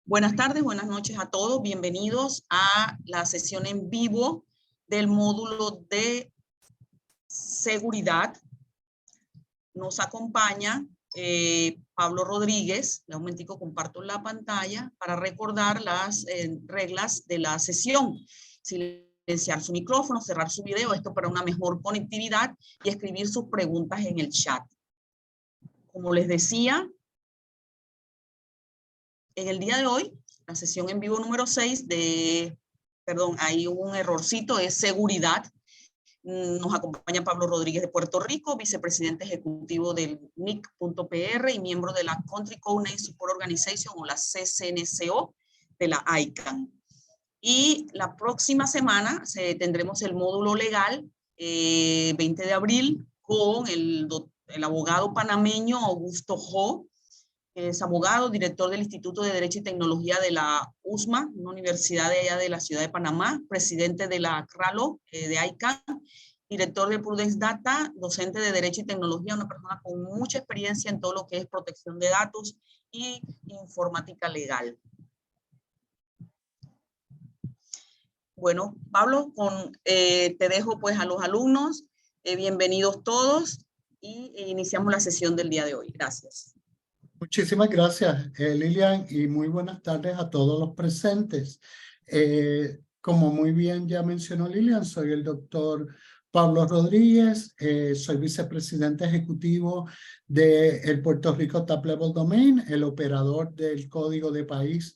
Buenas tardes, buenas noches a todos. Bienvenidos a la sesión en vivo del módulo de seguridad. Nos acompaña Pablo Rodríguez. Un momentico, comparto la pantalla para recordar las reglas de la sesión. Silenciar su micrófono, cerrar su video, esto para una mejor conectividad, y escribir sus preguntas en el chat. Como les decía, en el día de hoy, la sesión en vivo número 6 ahí hubo un errorcito, es seguridad. Nos acompaña Pablo Rodríguez de Puerto Rico, vicepresidente ejecutivo del NIC.pr y miembro de la Country Code Support Organization, o la CCNCO, de la ICANN. Y la próxima semana tendremos el módulo legal, 20 de abril, con el abogado panameño Augusto Jo. Es abogado, director del Instituto de Derecho y Tecnología de la USMA, una universidad de allá de la ciudad de Panamá, presidente de la CRALO de ICANN, director de Prudence Data, docente de Derecho y Tecnología, una persona con mucha experiencia en todo lo que es protección de datos y informática legal. Bueno, Pablo, te dejo pues a los alumnos. Bienvenidos todos y iniciamos la sesión del día de hoy. Gracias. Muchísimas gracias, Lilian, y muy buenas tardes a todos los presentes. Como muy bien ya mencionó Lilian, soy el doctor Pablo Rodríguez, soy vicepresidente ejecutivo del Puerto Rico Top Level Domain, el operador del código de país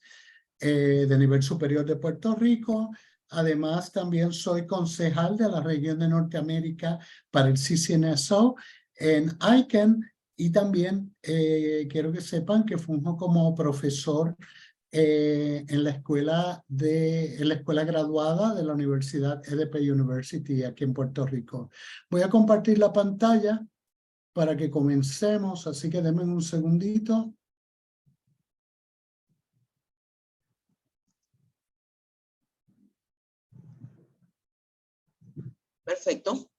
de nivel superior de Puerto Rico. Además, también soy concejal de la región de Norteamérica para el CCNSO en ICANN. Y también quiero que sepan que funjo como profesor en la escuela graduada de la Universidad EDP University aquí en Puerto Rico. Voy a compartir la pantalla para que comencemos, así que denme un segundito. Perfecto.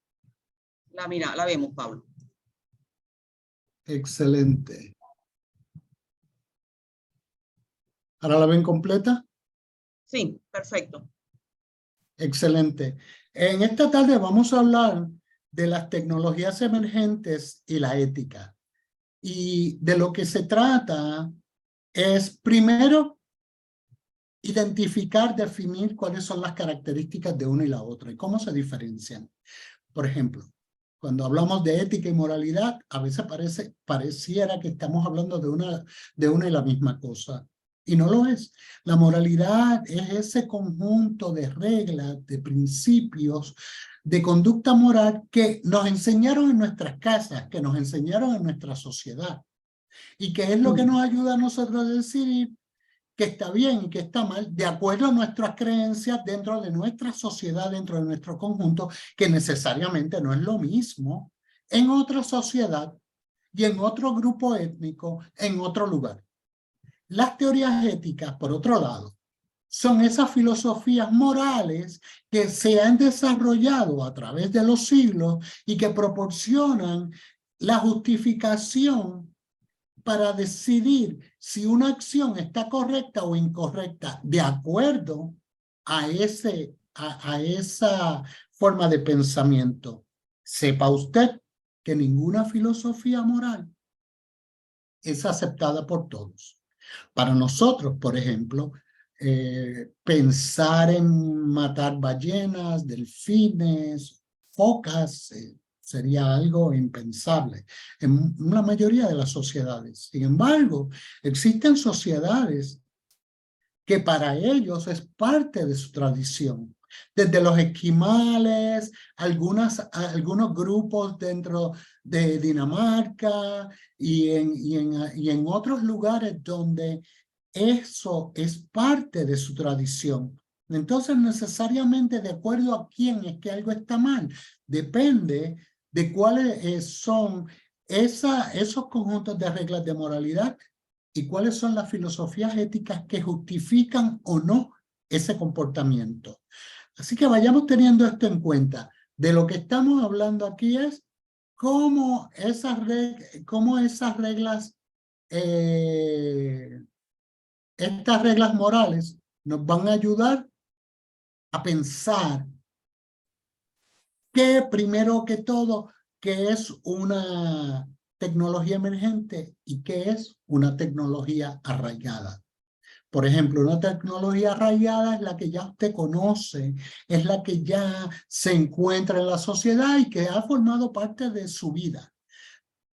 La vemos, Pablo. Excelente. ¿Ahora la ven completa? Sí, perfecto. Excelente. En esta tarde vamos a hablar de las tecnologías emergentes y la ética. Y de lo que se trata es, primero, identificar, definir cuáles son las características de una y la otra y cómo se diferencian. Por ejemplo, cuando hablamos de ética y moralidad, a veces pareciera que estamos hablando de una y la misma cosa. Y no lo es. La moralidad es ese conjunto de reglas, de principios, de conducta moral que nos enseñaron en nuestras casas, que nos enseñaron en nuestra sociedad. Y que es lo que nos ayuda a nosotros a decidir que está bien y que está mal, de acuerdo a nuestras creencias dentro de nuestra sociedad, dentro de nuestro conjunto, que necesariamente no es lo mismo en otra sociedad y en otro grupo étnico, en otro lugar. Las teorías éticas, por otro lado, son esas filosofías morales que se han desarrollado a través de los siglos y que proporcionan la justificación para decidir si una acción está correcta o incorrecta de acuerdo a esa forma de pensamiento. Sepa usted que ninguna filosofía moral es aceptada por todos. Para nosotros, por ejemplo, pensar en matar ballenas, delfines, focas, sería algo impensable en la mayoría de las sociedades. Sin embargo, existen sociedades que para ellos es parte de su tradición. Desde los esquimales, algunos grupos dentro de Dinamarca y en otros lugares donde eso es parte de su tradición. Entonces, necesariamente, de acuerdo a quién es que algo está mal, depende de cuáles son esos conjuntos de reglas de moralidad y cuáles son las filosofías éticas que justifican o no ese comportamiento. Así que vayamos teniendo esto en cuenta. De lo que estamos hablando aquí es cómo esas reglas estas reglas morales nos van a ayudar a pensar que, primero que todo, qué es una tecnología emergente y qué es una tecnología arraigada. Por ejemplo, una tecnología arraigada es la que ya usted conoce, es la que ya se encuentra en la sociedad y que ha formado parte de su vida,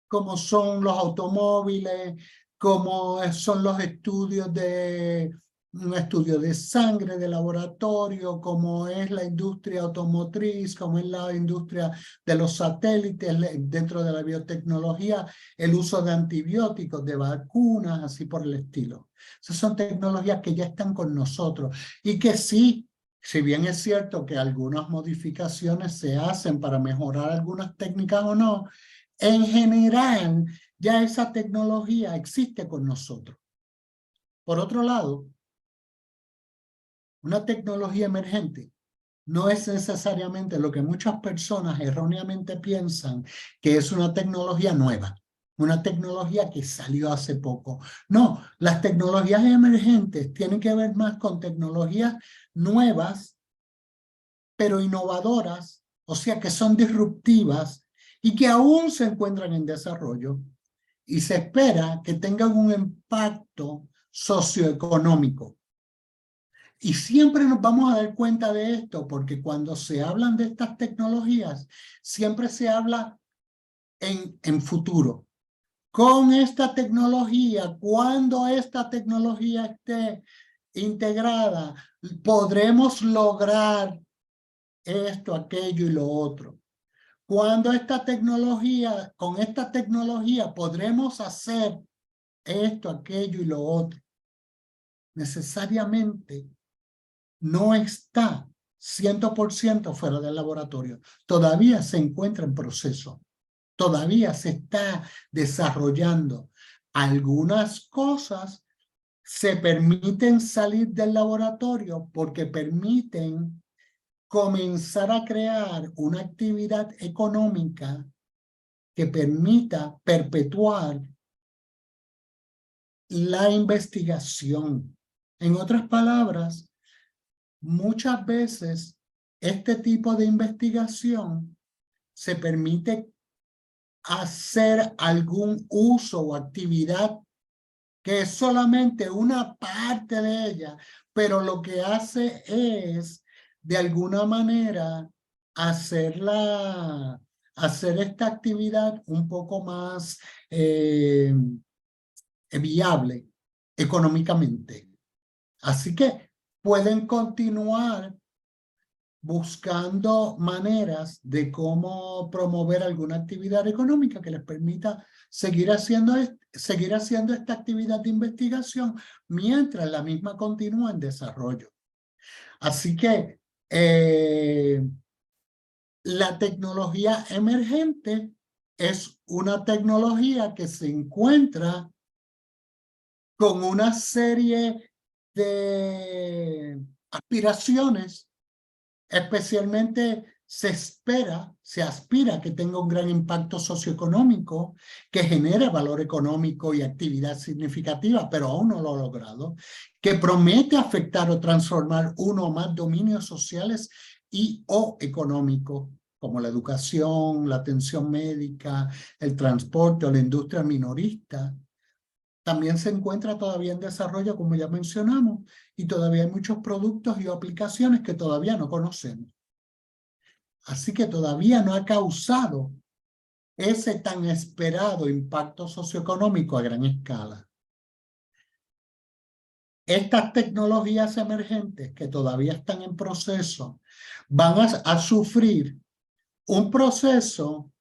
como son los automóviles, como son los estudios de un estudio de sangre, de laboratorio, como es la industria automotriz, como es la industria de los satélites dentro de la biotecnología, el uso de antibióticos, de vacunas, así por el estilo. Esas son tecnologías que ya están con nosotros y que sí, si bien es cierto que algunas modificaciones se hacen para mejorar algunas técnicas o no, en general ya esa tecnología existe con nosotros. Por otro lado, una tecnología emergente no es necesariamente lo que muchas personas erróneamente piensan que es una tecnología nueva, una tecnología que salió hace poco. No, las tecnologías emergentes tienen que ver más con tecnologías nuevas, pero innovadoras, o sea que son disruptivas y que aún se encuentran en desarrollo y se espera que tengan un impacto socioeconómico. Y siempre nos vamos a dar cuenta de esto porque cuando se hablan de estas tecnologías, siempre se habla en futuro. Con esta tecnología, cuando esta tecnología esté integrada, podremos lograr esto, aquello y lo otro. Cuando con esta tecnología podremos hacer esto, aquello y lo otro. Necesariamente no está 100% fuera del laboratorio. Todavía se encuentra en proceso. Todavía se está desarrollando. Algunas cosas se permiten salir del laboratorio porque permiten comenzar a crear una actividad económica que permita perpetuar la investigación. En otras palabras, muchas veces este tipo de investigación se permite hacer algún uso o actividad que es solamente una parte de ella, pero lo que hace es, de alguna manera, hacer esta actividad un poco más viable económicamente. Así que pueden continuar buscando maneras de cómo promover alguna actividad económica que les permita seguir haciendo esta actividad de investigación mientras la misma continúa en desarrollo. Así que la tecnología emergente es una tecnología que se encuentra con una serie de aspiraciones. Especialmente se aspira a que tenga un gran impacto socioeconómico, que genere valor económico y actividad significativa, pero aún no lo ha logrado, que promete afectar o transformar uno o más dominios sociales y o económicos, como la educación, la atención médica, el transporte o la industria minorista. También se encuentra todavía en desarrollo, como ya mencionamos, y todavía hay muchos productos y aplicaciones que todavía no conocemos. Así que todavía no ha causado ese tan esperado impacto socioeconómico a gran escala. Estas tecnologías emergentes que todavía están en proceso van a sufrir un proceso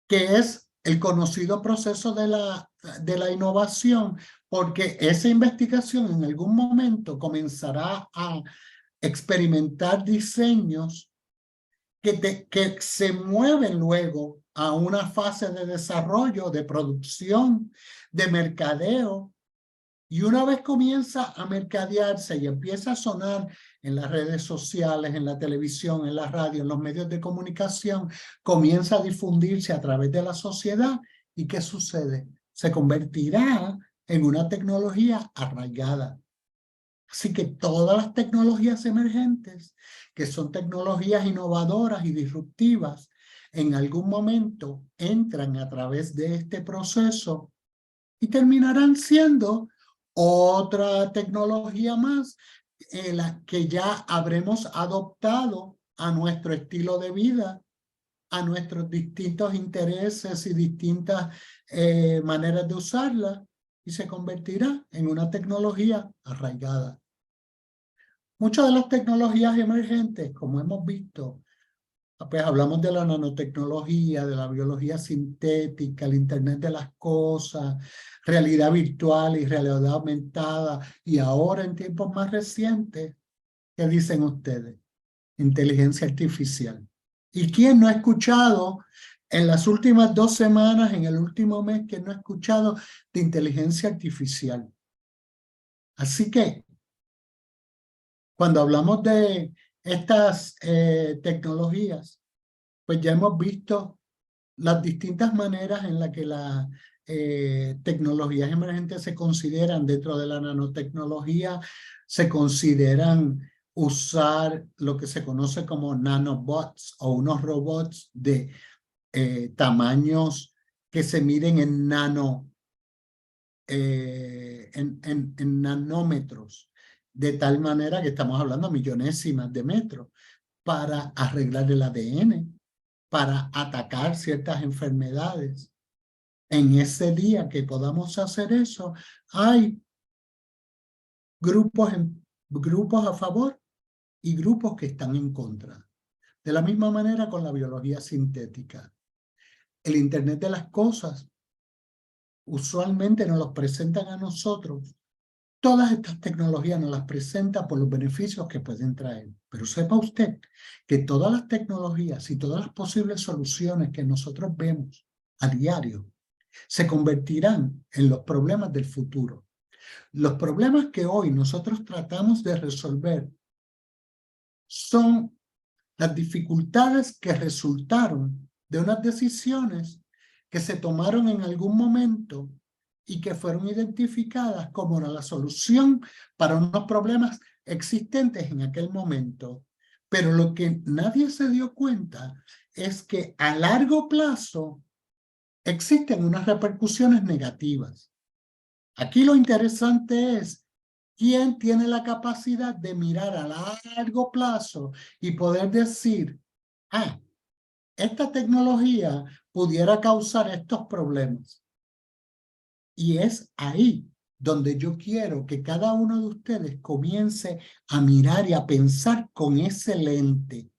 que es el conocido proceso de la innovación, porque esa investigación en algún momento comenzará a experimentar diseños que se mueven luego a una fase de desarrollo, de producción, de mercadeo, y una vez comienza a mercadearse y empieza a sonar en las redes sociales, en la televisión, en la radio, en los medios de comunicación, comienza a difundirse a través de la sociedad. ¿Y qué sucede? Se convertirá en una tecnología arraigada. Así que todas las tecnologías emergentes, que son tecnologías innovadoras y disruptivas, en algún momento entran a través de este proceso y terminarán siendo otra tecnología más la que ya habremos adoptado a nuestro estilo de vida, a nuestros distintos intereses y distintas maneras de usarla, y se convertirá en una tecnología arraigada. Muchas de las tecnologías emergentes, como hemos visto, pues hablamos de la nanotecnología, de la biología sintética, el Internet de las cosas, realidad virtual y realidad aumentada, y ahora en tiempos más recientes, ¿qué dicen ustedes? Inteligencia artificial. ¿Y quién no ha escuchado en las últimas 2 semanas, en el último mes, quién no ha escuchado de inteligencia artificial? Así que, cuando hablamos de estas tecnologías, pues ya hemos visto las distintas maneras en las que las tecnologías emergentes se consideran dentro de la nanotecnología. Se consideran usar lo que se conoce como nanobots o unos robots de tamaños que se miden en nanómetros, de tal manera que estamos hablando millonésimas de metros, para arreglar el ADN, para atacar ciertas enfermedades. En ese día que podamos hacer eso, hay grupos a favor y grupos que están en contra. De la misma manera con la biología sintética. El Internet de las cosas usualmente nos los presentan a nosotros. Todas estas tecnologías nos las presentan por los beneficios que pueden traer. Pero sepa usted que todas las tecnologías y todas las posibles soluciones que nosotros vemos a diario se convertirán en los problemas del futuro. Los problemas que hoy nosotros tratamos de resolver son las dificultades que resultaron de unas decisiones que se tomaron en algún momento y que fueron identificadas como la solución para unos problemas existentes en aquel momento. Pero lo que nadie se dio cuenta es que a largo plazo existen unas repercusiones negativas. Aquí lo interesante es quién tiene la capacidad de mirar a largo plazo y poder decir, esta tecnología pudiera causar estos problemas. Y es ahí donde yo quiero que cada uno de ustedes comience a mirar y a pensar con ese lente,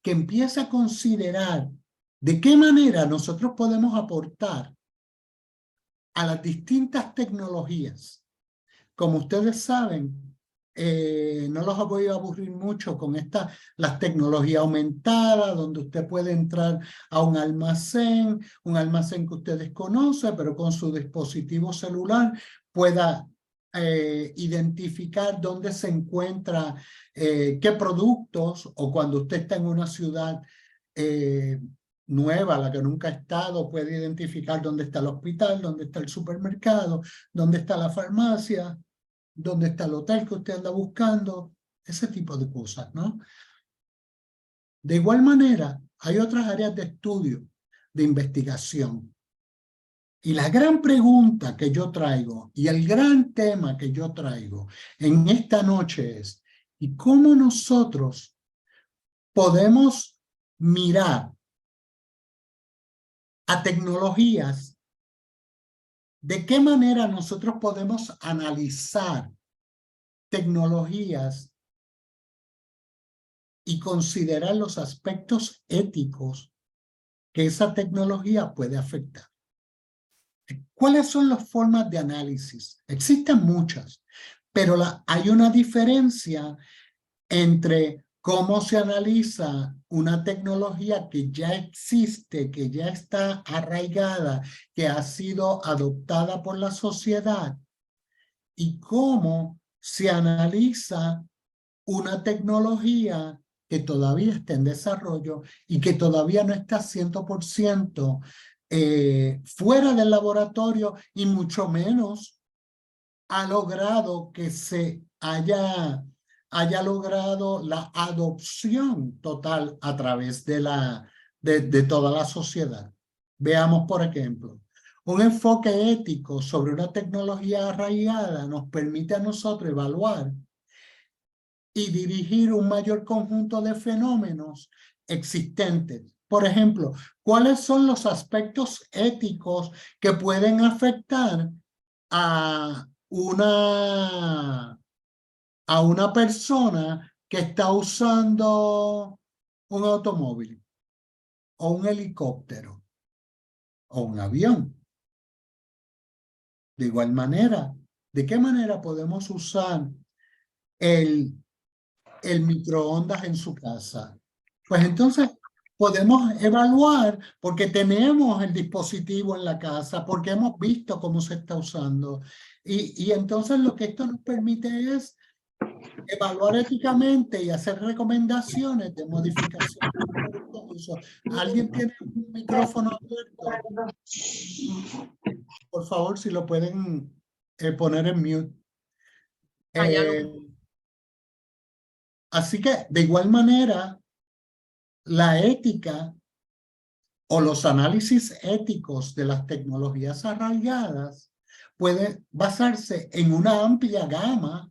que empiece a considerar de qué manera nosotros podemos aportar a las distintas tecnologías. Como ustedes saben, no los voy a aburrir mucho con las tecnologías aumentadas, donde usted puede entrar a un almacén que ustedes conocen, pero con su dispositivo celular pueda identificar dónde se encuentra, qué productos, o cuando usted está en una ciudad nueva, la que nunca ha estado, puede identificar dónde está el hospital, dónde está el supermercado, dónde está la farmacia, dónde está el hotel que usted anda buscando, ese tipo de cosas, ¿no? De igual manera, hay otras áreas de estudio, de investigación. Y la gran pregunta que yo traigo, y el gran tema que yo traigo en esta noche es, ¿y cómo nosotros podemos mirar a tecnologías? ¿De qué manera nosotros podemos analizar tecnologías y considerar los aspectos éticos que esa tecnología puede afectar? ¿Cuáles son las formas de análisis? Existen muchas, pero hay una diferencia entre cómo se analiza una tecnología que ya existe, que ya está arraigada, que ha sido adoptada por la sociedad, y cómo se analiza una tecnología que todavía está en desarrollo y que todavía no está 100% fuera del laboratorio, y mucho menos ha logrado que se haya logrado la adopción total a través de toda la sociedad. Veamos, por ejemplo, un enfoque ético sobre una tecnología arraigada nos permite a nosotros evaluar y dirigir un mayor conjunto de fenómenos existentes. Por ejemplo, ¿cuáles son los aspectos éticos que pueden afectar a una persona que está usando un automóvil o un helicóptero o un avión? De igual manera, ¿de qué manera podemos usar el microondas en su casa? Pues entonces podemos evaluar porque tenemos el dispositivo en la casa, porque hemos visto cómo se está usando. Y entonces lo que esto nos permite es evaluar éticamente y hacer recomendaciones de modificación de uso. ¿Alguien tiene un micrófono abierto? Por favor, si lo pueden poner en mute. Así que, de igual manera, la ética o los análisis éticos de las tecnologías arraigadas puede basarse en una amplia gama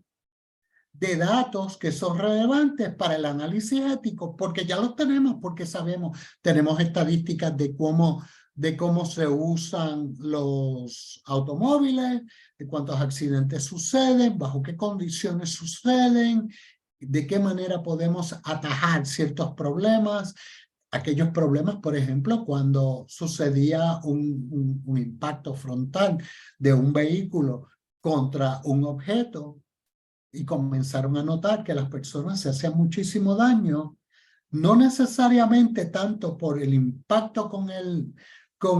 de datos que son relevantes para el análisis ético, porque ya los tenemos, porque tenemos estadísticas de cómo se usan los automóviles, de cuántos accidentes suceden, bajo qué condiciones suceden, de qué manera podemos atajar ciertos problemas. Aquellos problemas, por ejemplo, cuando sucedía un impacto frontal de un vehículo contra un objeto y comenzaron a notar que las personas se hacían muchísimo daño, no necesariamente tanto por el impacto con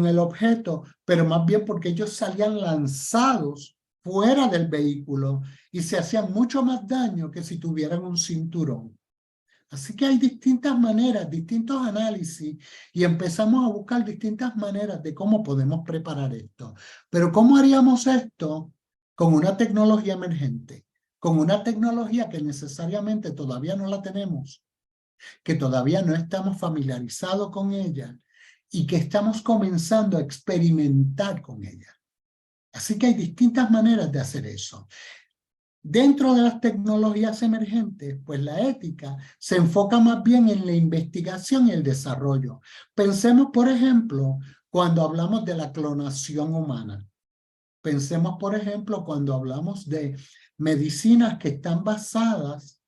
el objeto, pero más bien porque ellos salían lanzados fuera del vehículo y se hacían mucho más daño que si tuvieran un cinturón. Así que hay distintas maneras, distintos análisis y empezamos a buscar distintas maneras de cómo podemos preparar esto. Pero ¿cómo haríamos esto con una tecnología emergente? Con una tecnología que necesariamente todavía no la tenemos, que todavía no estamos familiarizados con ella y que estamos comenzando a experimentar con ella. Así que hay distintas maneras de hacer eso. Dentro de las tecnologías emergentes, pues la ética se enfoca más bien en la investigación y el desarrollo. Pensemos, por ejemplo, cuando hablamos de la clonación humana. Pensemos, por ejemplo, cuando hablamos de medicinas que están basadas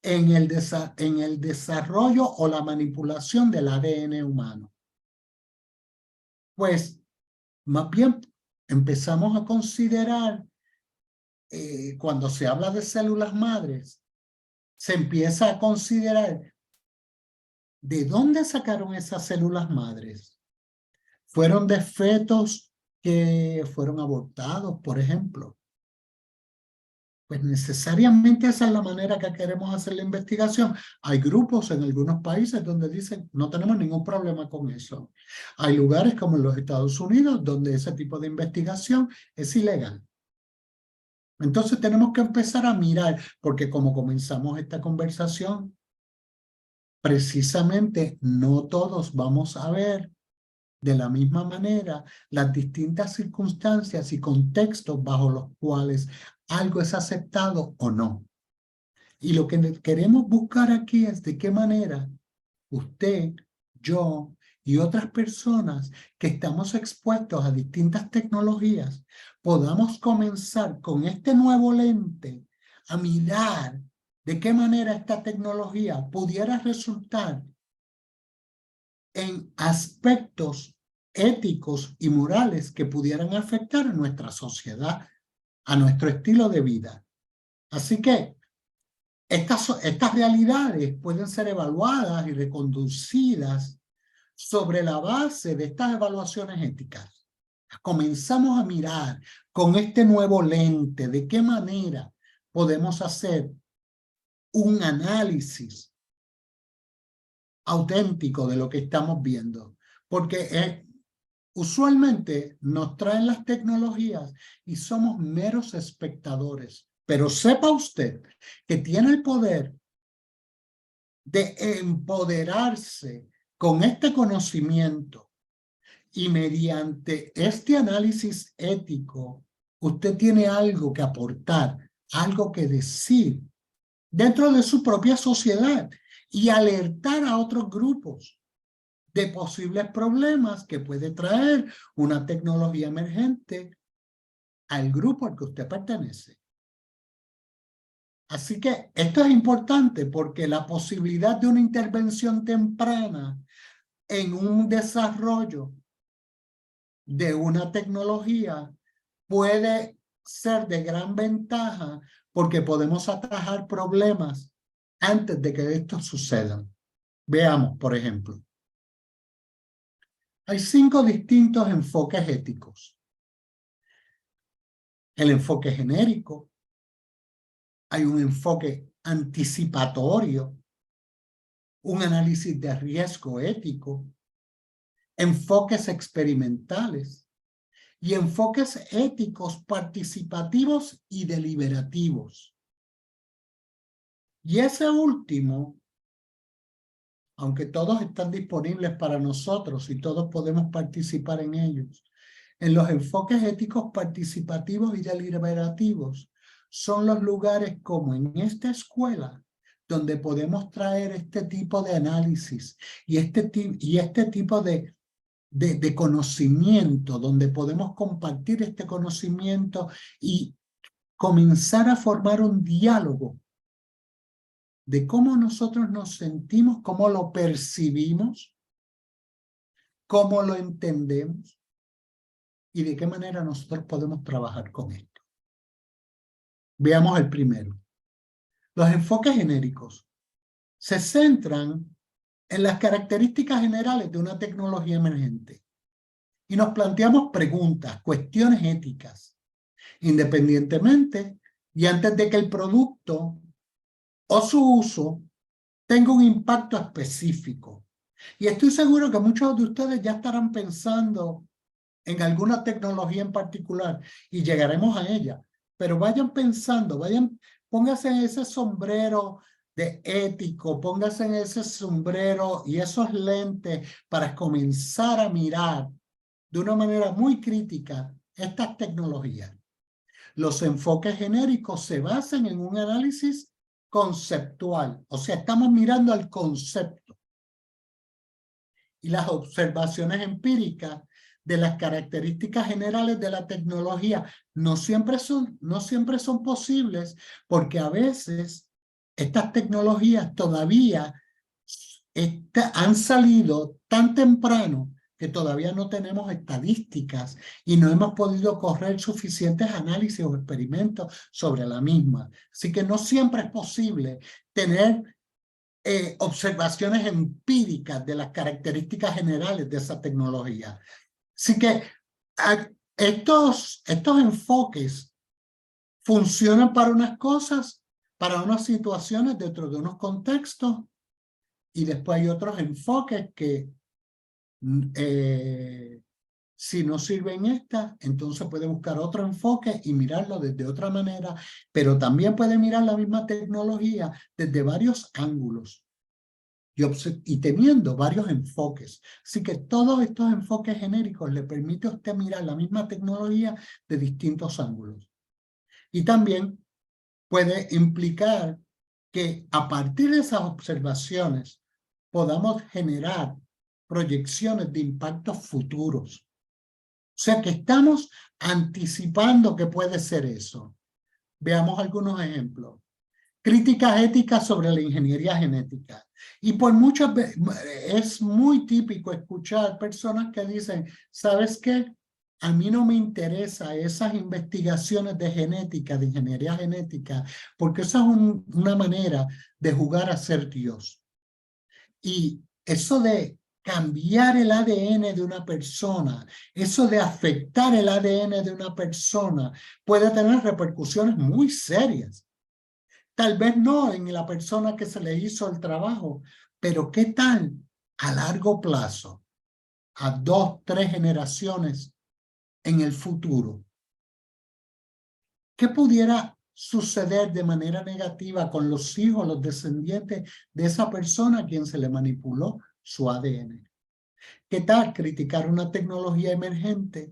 en el desarrollo o la manipulación del ADN humano. Pues, más bien, empezamos a considerar cuando se habla de células madres, se empieza a considerar ¿de dónde sacaron esas células madres? ¿Fueron de fetos que fueron abortados, por ejemplo? Pues necesariamente esa es la manera que queremos hacer la investigación. Hay grupos en algunos países donde dicen no tenemos ningún problema con eso. Hay lugares como en los Estados Unidos donde ese tipo de investigación es ilegal. Entonces tenemos que empezar a mirar, porque como comenzamos esta conversación, precisamente no todos vamos a ver de la misma manera las distintas circunstancias y contextos bajo los cuales algo es aceptado o no. Y lo que queremos buscar aquí es de qué manera usted, yo y otras personas que estamos expuestos a distintas tecnologías podamos comenzar con este nuevo lente a mirar de qué manera esta tecnología pudiera resultar en aspectos éticos y morales que pudieran afectar a nuestra sociedad, a nuestro estilo de vida. Así que estas realidades pueden ser evaluadas y reconducidas sobre la base de estas evaluaciones éticas. Comenzamos a mirar con este nuevo lente de qué manera podemos hacer un análisis auténtico de lo que estamos viendo. Porque Usualmente nos traen las tecnologías y somos meros espectadores. Pero sepa usted que tiene el poder de empoderarse con este conocimiento y mediante este análisis ético, usted tiene algo que aportar, algo que decir dentro de su propia sociedad y alertar a otros grupos de posibles problemas que puede traer una tecnología emergente al grupo al que usted pertenece. Así que esto es importante porque la posibilidad de una intervención temprana en un desarrollo de una tecnología puede ser de gran ventaja porque podemos atajar problemas antes de que estos sucedan. Veamos, por ejemplo. Hay 5 distintos enfoques éticos. El enfoque genérico, hay un enfoque anticipatorio, un análisis de riesgo ético, enfoques experimentales y enfoques éticos participativos y deliberativos. Y ese último, aunque todos están disponibles para nosotros y todos podemos participar en ellos, en los enfoques éticos participativos y deliberativos son los lugares como en esta escuela donde podemos traer este tipo de análisis y este tipo de conocimiento, donde podemos compartir este conocimiento y comenzar a formar un diálogo de cómo nosotros nos sentimos, cómo lo percibimos, cómo lo entendemos y de qué manera nosotros podemos trabajar con esto. Veamos el primero. Los enfoques genéricos se centran en las características generales de una tecnología emergente y nos planteamos preguntas, cuestiones éticas, independientemente y antes de que el producto o su uso tenga un impacto específico. Y estoy seguro que muchos de ustedes ya estarán pensando en alguna tecnología en particular y llegaremos a ella, pero vayan pensando, pónganse en ese sombrero de ético, pónganse en ese sombrero y esos lentes para comenzar a mirar de una manera muy crítica estas tecnologías. Los enfoques genéricos se basan en un análisis conceptual, o sea, estamos mirando al concepto. Y las observaciones empíricas de las características generales de la tecnología no siempre son posibles porque a veces estas tecnologías todavía han salido tan temprano que todavía no tenemos estadísticas y no hemos podido correr suficientes análisis o experimentos sobre la misma. Así que no siempre es posible tener observaciones empíricas de las características generales de esa tecnología. Así que estos enfoques funcionan para unas cosas, para unas situaciones dentro de unos contextos, y después hay otros enfoques que si no sirven estas, entonces puede buscar otro enfoque y mirarlo desde otra manera, pero también puede mirar la misma tecnología desde varios ángulos y teniendo varios enfoques. Así que todos estos enfoques genéricos le permiten a usted mirar la misma tecnología de distintos ángulos. Y también puede implicar que a partir de esas observaciones podamos generar proyecciones de impactos futuros. O sea que estamos anticipando que puede ser eso. Veamos algunos ejemplos. Críticas éticas sobre la ingeniería genética. Y por muchas veces es muy típico escuchar personas que dicen, ¿sabes qué? A mí no me interesa esas investigaciones de genética, de ingeniería genética, porque esa es una manera de jugar a ser Dios. Y eso de cambiar el ADN de una persona, eso de afectar el ADN de una persona, puede tener repercusiones muy serias. Tal vez no en la persona que se le hizo el trabajo, pero ¿qué tal a largo plazo? a 2, 3 generaciones en el futuro, ¿qué pudiera suceder de manera negativa con los hijos, los descendientes de esa persona a quien se le manipuló su ADN? ¿Qué tal criticar una tecnología emergente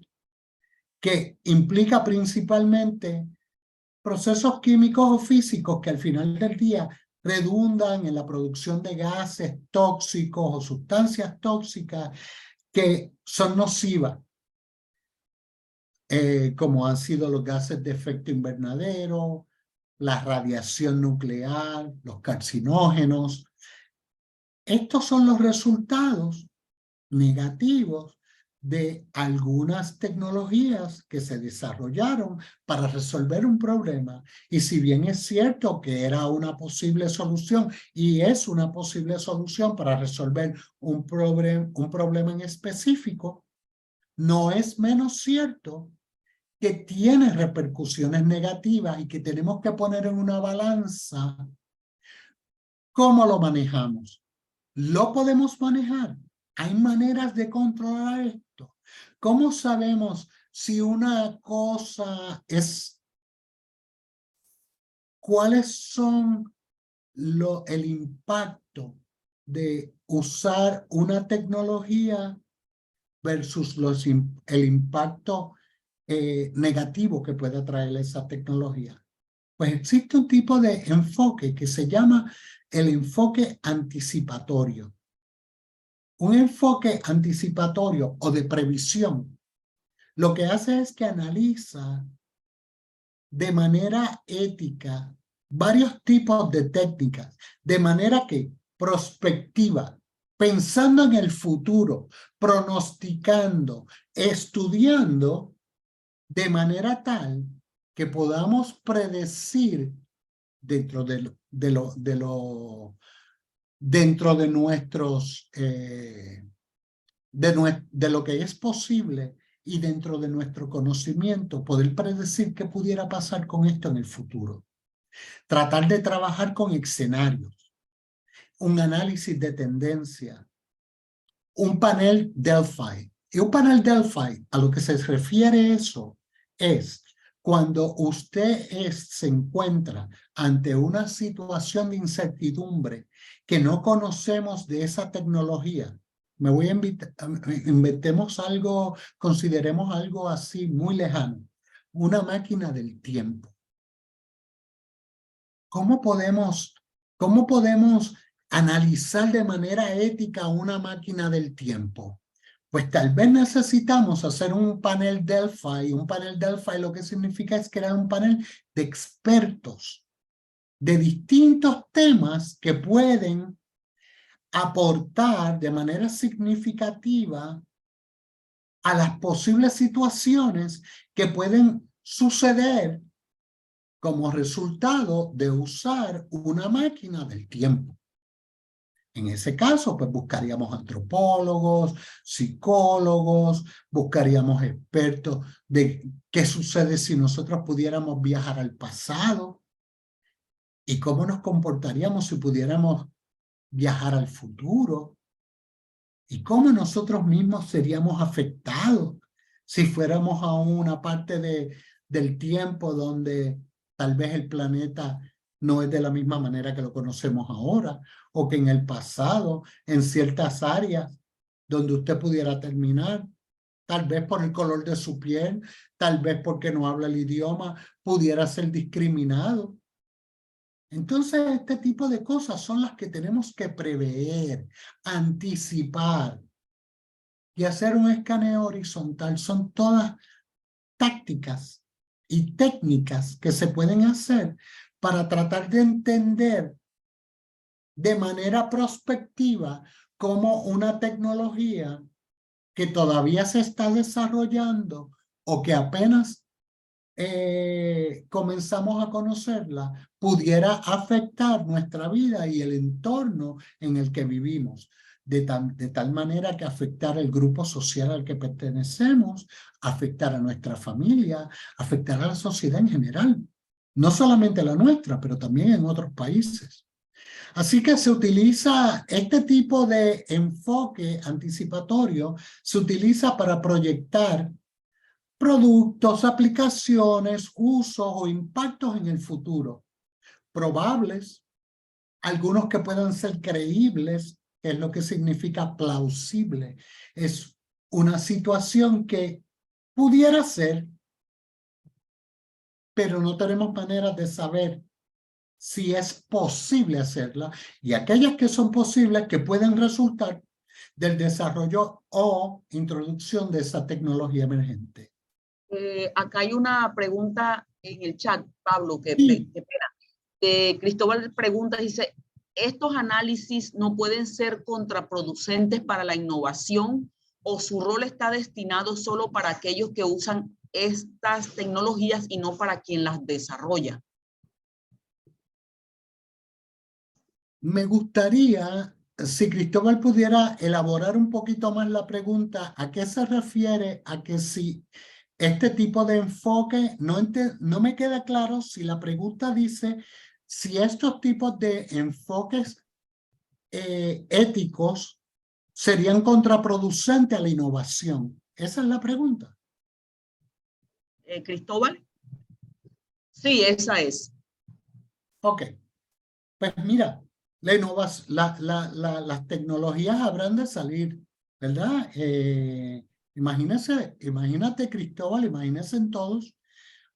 que implica principalmente procesos químicos o físicos que al final del día redundan en la producción de gases tóxicos o sustancias tóxicas que son nocivas, como han sido los gases de efecto invernadero, la radiación nuclear, los carcinógenos? Estos son los resultados negativos de algunas tecnologías que se desarrollaron para resolver un problema. Y si bien es cierto que era una posible solución y es una posible solución para resolver un problema en específico, no es menos cierto que tiene repercusiones negativas y que tenemos que poner en una balanza cómo lo manejamos. ¿Lo podemos manejar? ¿Hay maneras de controlar esto? ¿Cómo sabemos si una cosa es... ¿Cuáles son el impacto de usar una tecnología versus el impacto negativo que puede traer esa tecnología? Pues existe un tipo de enfoque que se llama el enfoque anticipatorio. Un enfoque anticipatorio o de previsión lo que hace es que analiza de manera ética varios tipos de técnicas, de manera que prospectiva, pensando en el futuro, pronosticando, estudiando, de manera tal que podamos predecir dentro dentro de nuestros de lo que es posible y dentro de nuestro conocimiento, poder predecir qué pudiera pasar con esto en el futuro. Tratar de trabajar con escenarios, un análisis de tendencia, un panel Delphi. Y un panel Delphi, a lo que se refiere eso, es cuando usted se encuentra ante una situación de incertidumbre que no conocemos de esa tecnología. Me voy a inventemos algo, consideremos algo así muy lejano, una máquina del tiempo. ¿Cómo podemos analizar de manera ética una máquina del tiempo? Pues tal vez necesitamos hacer un panel Delphi. Un panel Delphi lo que significa es crear un panel de expertos de distintos temas que pueden aportar de manera significativa a las posibles situaciones que pueden suceder como resultado de usar una máquina del tiempo. En ese caso, pues buscaríamos antropólogos, psicólogos, buscaríamos expertos de qué sucede si nosotros pudiéramos viajar al pasado y cómo nos comportaríamos si pudiéramos viajar al futuro y cómo nosotros mismos seríamos afectados si fuéramos a una parte del tiempo donde tal vez el planeta no es de la misma manera que lo conocemos ahora, o que en el pasado, en ciertas áreas donde usted pudiera terminar, tal vez por el color de su piel, tal vez porque no habla el idioma, pudiera ser discriminado. Entonces, este tipo de cosas son las que tenemos que prever, anticipar y hacer un escaneo horizontal. Son todas tácticas y técnicas que se pueden hacer para tratar de entender de manera prospectiva cómo una tecnología que todavía se está desarrollando o que apenas comenzamos a conocerla, pudiera afectar nuestra vida y el entorno en el que vivimos, de tal manera que afectar el grupo social al que pertenecemos, afectar a nuestra familia, afectar a la sociedad en general, no solamente la nuestra, pero también en otros países. Así que se utiliza este tipo de enfoque anticipatorio, se utiliza para proyectar productos, aplicaciones, usos o impactos en el futuro, probables, algunos que puedan ser creíbles, que es lo que significa plausible. Es una situación que pudiera ser, pero no tenemos manera de saber si es posible hacerla, y aquellas que son posibles que pueden resultar del desarrollo o introducción de esa tecnología emergente. Acá hay una pregunta en el chat, Pablo, qué Sí. pena. Cristóbal pregunta, dice, ¿estos análisis no pueden ser contraproducentes para la innovación o su rol está destinado solo para aquellos que usan estas tecnologías y no para quien las desarrolla? Me gustaría, si Cristóbal pudiera elaborar un poquito más la pregunta, ¿a qué se refiere? A que si este tipo de enfoque, no me queda claro si la pregunta dice si estos tipos de enfoques éticos serían contraproducentes a la innovación. Esa es la pregunta. Cristóbal. Sí, esa es. Ok, pues mira, las tecnologías habrán de salir, ¿verdad? Imagínate Cristóbal, imagínense todos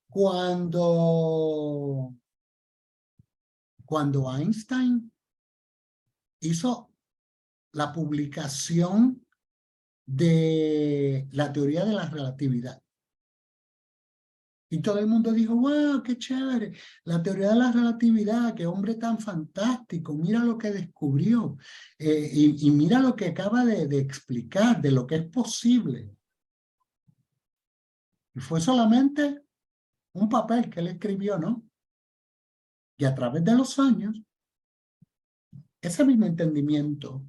cuando Einstein hizo la publicación de la teoría de la relatividad. Y todo el mundo dijo, wow, qué chévere, la teoría de la relatividad, qué hombre tan fantástico, mira lo que descubrió y mira lo que acaba de explicar de lo que es posible. Y fue solamente un papel que él escribió, ¿no? Y a través de los años, ese mismo entendimiento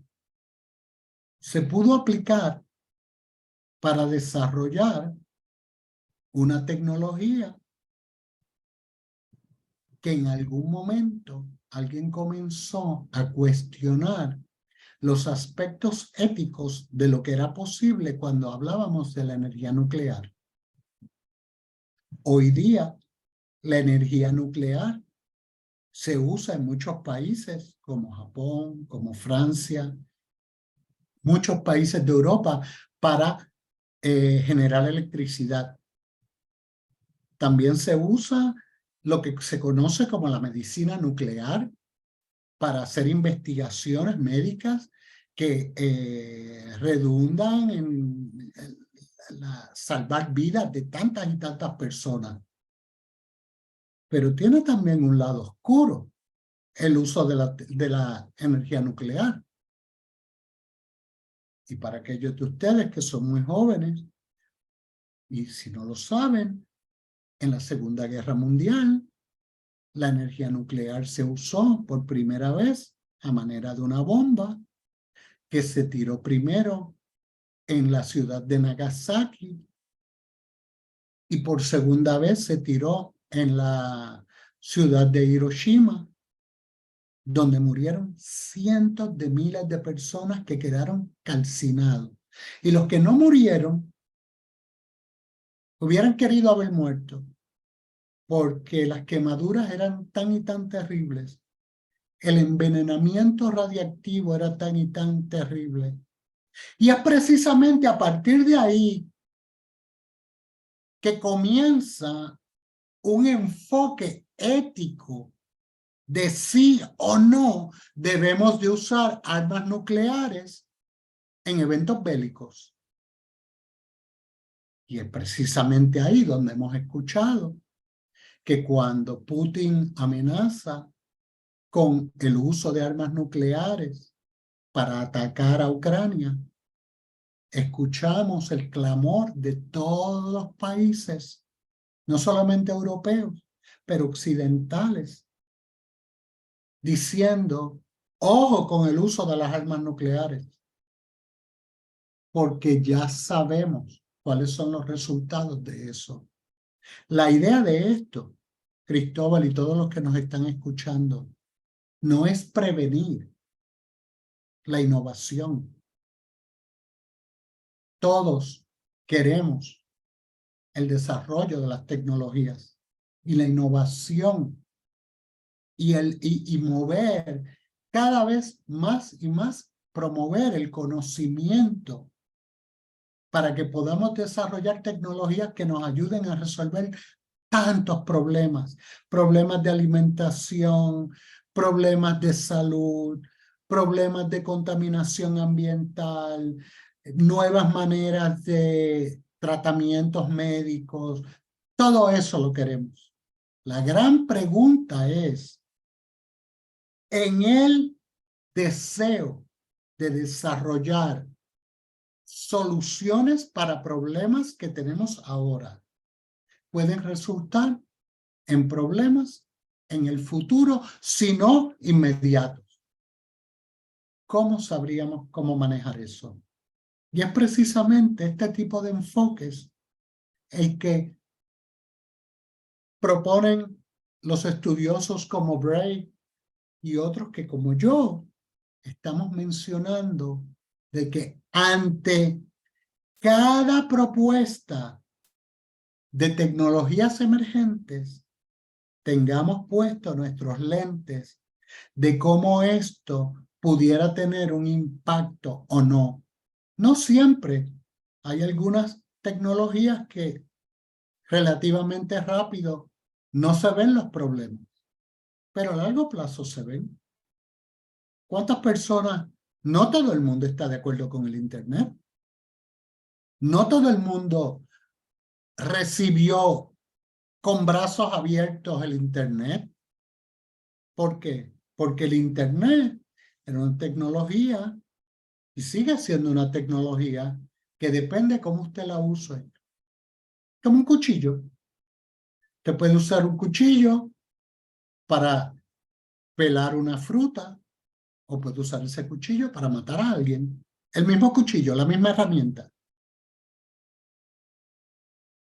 se pudo aplicar para desarrollar una tecnología que en algún momento alguien comenzó a cuestionar los aspectos éticos de lo que era posible cuando hablábamos de la energía nuclear. Hoy día, la energía nuclear se usa en muchos países, como Japón, como Francia, muchos países de Europa, para generar electricidad. También se usa lo que se conoce como la medicina nuclear para hacer investigaciones médicas que redundan en salvar vidas de tantas y tantas personas. Pero tiene también un lado oscuro, el uso de la energía nuclear. Y para aquellos de ustedes que son muy jóvenes, y si no lo saben, en la Segunda Guerra Mundial, la energía nuclear se usó por primera vez a manera de una bomba que se tiró primero en la ciudad de Nagasaki y por segunda vez se tiró en la ciudad de Hiroshima, donde murieron cientos de miles de personas que quedaron calcinados. Y los que no murieron hubieran querido haber muerto, porque las quemaduras eran tan y tan terribles, el envenenamiento radiactivo era tan y tan terrible. Y es precisamente a partir de ahí que comienza un enfoque ético de sí o no debemos de usar armas nucleares en eventos bélicos. Y es precisamente ahí donde hemos escuchado que cuando Putin amenaza con el uso de armas nucleares para atacar a Ucrania, escuchamos el clamor de todos los países, no solamente europeos, pero occidentales, diciendo, ojo con el uso de las armas nucleares, porque ya sabemos cuáles son los resultados de eso. La idea de esto, Cristóbal y todos los que nos están escuchando, no es prevenir la innovación. Todos queremos el desarrollo de las tecnologías y la innovación y mover cada vez más y más, promover el conocimiento para que podamos desarrollar tecnologías que nos ayuden a resolver tantos problemas, problemas de alimentación, problemas de salud, problemas de contaminación ambiental, nuevas maneras de tratamientos médicos, todo eso lo queremos. La gran pregunta es, en el deseo de desarrollar soluciones para problemas que tenemos ahora, pueden resultar en problemas en el futuro, si no inmediatos. ¿Cómo sabríamos cómo manejar eso? Y es precisamente este tipo de enfoques el que proponen los estudiosos como Bray y otros que como yo estamos mencionando de que ante cada propuesta de tecnologías emergentes tengamos puestos nuestros lentes de cómo esto pudiera tener un impacto o no. No siempre. Hay algunas tecnologías que relativamente rápido no se ven los problemas, pero a largo plazo se ven. ¿Cuántas personas? No todo el mundo está de acuerdo con el Internet. No todo el mundo recibió con brazos abiertos el Internet. ¿Por qué? Porque el Internet era una tecnología y sigue siendo una tecnología que depende cómo usted la use. Como un cuchillo. Usted puede usar un cuchillo para pelar una fruta o puede usar ese cuchillo para matar a alguien. El mismo cuchillo, la misma herramienta.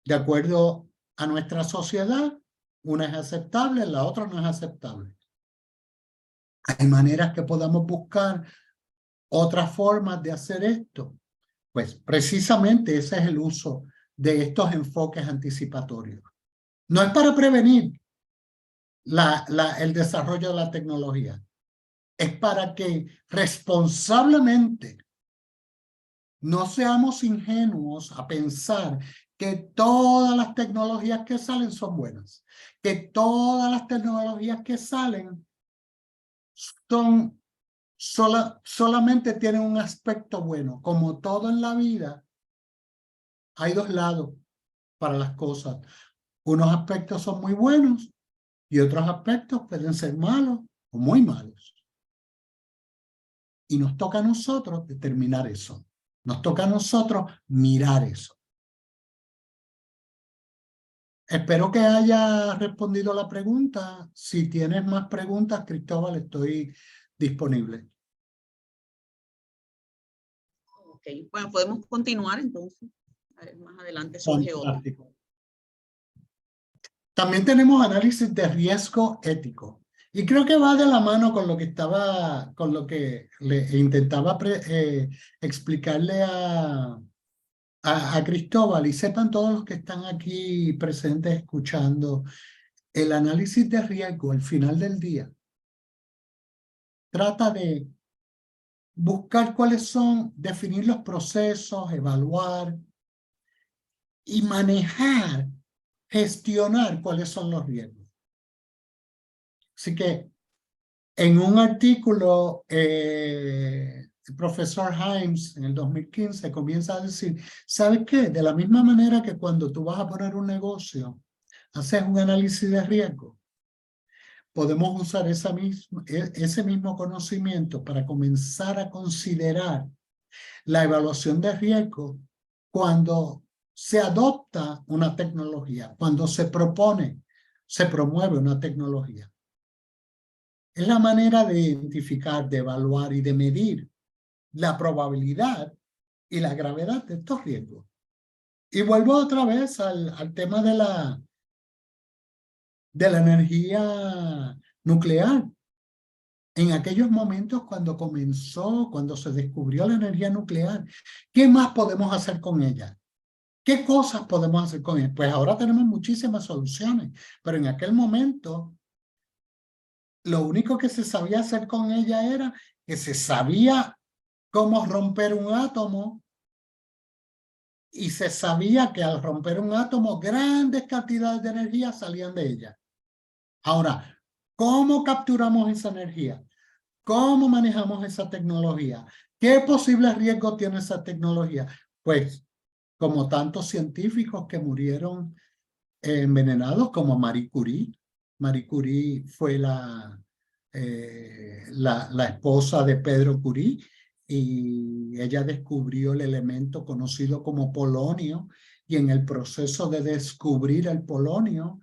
De acuerdo a nuestra sociedad, una es aceptable, la otra no es aceptable. Hay maneras que podamos buscar otras formas de hacer esto. Pues precisamente ese es el uso de estos enfoques anticipatorios. No es para prevenir el desarrollo de la tecnología. Es para que responsablemente no seamos ingenuos a pensar que todas las tecnologías que salen son buenas, que todas las tecnologías que salen son solamente tienen un aspecto bueno. Como todo en la vida, hay dos lados para las cosas. Unos aspectos son muy buenos y otros aspectos pueden ser malos o muy malos. Y nos toca a nosotros determinar eso. Nos toca a nosotros mirar eso. Espero que haya respondido la pregunta. Si tienes más preguntas, Cristóbal, estoy disponible. Ok, bueno, podemos continuar entonces. A ver, más adelante surge otra. Fantástico. También tenemos análisis de riesgo ético. Y creo que va de la mano con lo que le intentaba explicarle a Cristóbal, y sepan todos los que están aquí presentes escuchando, el análisis de riesgo al final del día trata de buscar cuáles son, definir los procesos, evaluar y manejar, gestionar cuáles son los riesgos. Así que en un artículo, el profesor Himes en el 2015 comienza a decir, ¿sabes qué? De la misma manera que cuando tú vas a poner un negocio, haces un análisis de riesgo, podemos usar ese mismo conocimiento para comenzar a considerar la evaluación de riesgo cuando se adopta una tecnología, cuando se promueve una tecnología. Es la manera de identificar, de evaluar y de medir la probabilidad y la gravedad de estos riesgos. Y vuelvo otra vez al tema de la energía nuclear. en aquellos momentos cuando se descubrió la energía nuclear. ¿Qué más podemos hacer con ella? ¿Qué cosas podemos hacer con ella? Pues ahora tenemos muchísimas soluciones, pero en aquel momento lo único que se sabía hacer con ella era que se sabía cómo romper un átomo y se sabía que al romper un átomo grandes cantidades de energía salían de ella. Ahora, ¿cómo capturamos esa energía? ¿Cómo manejamos esa tecnología? ¿Qué posibles riesgos tiene esa tecnología? Pues, como tantos científicos que murieron envenenados, como Marie Curie. Marie Curie fue la esposa de Pedro Curie, y ella descubrió el elemento conocido como polonio, y en el proceso de descubrir el polonio,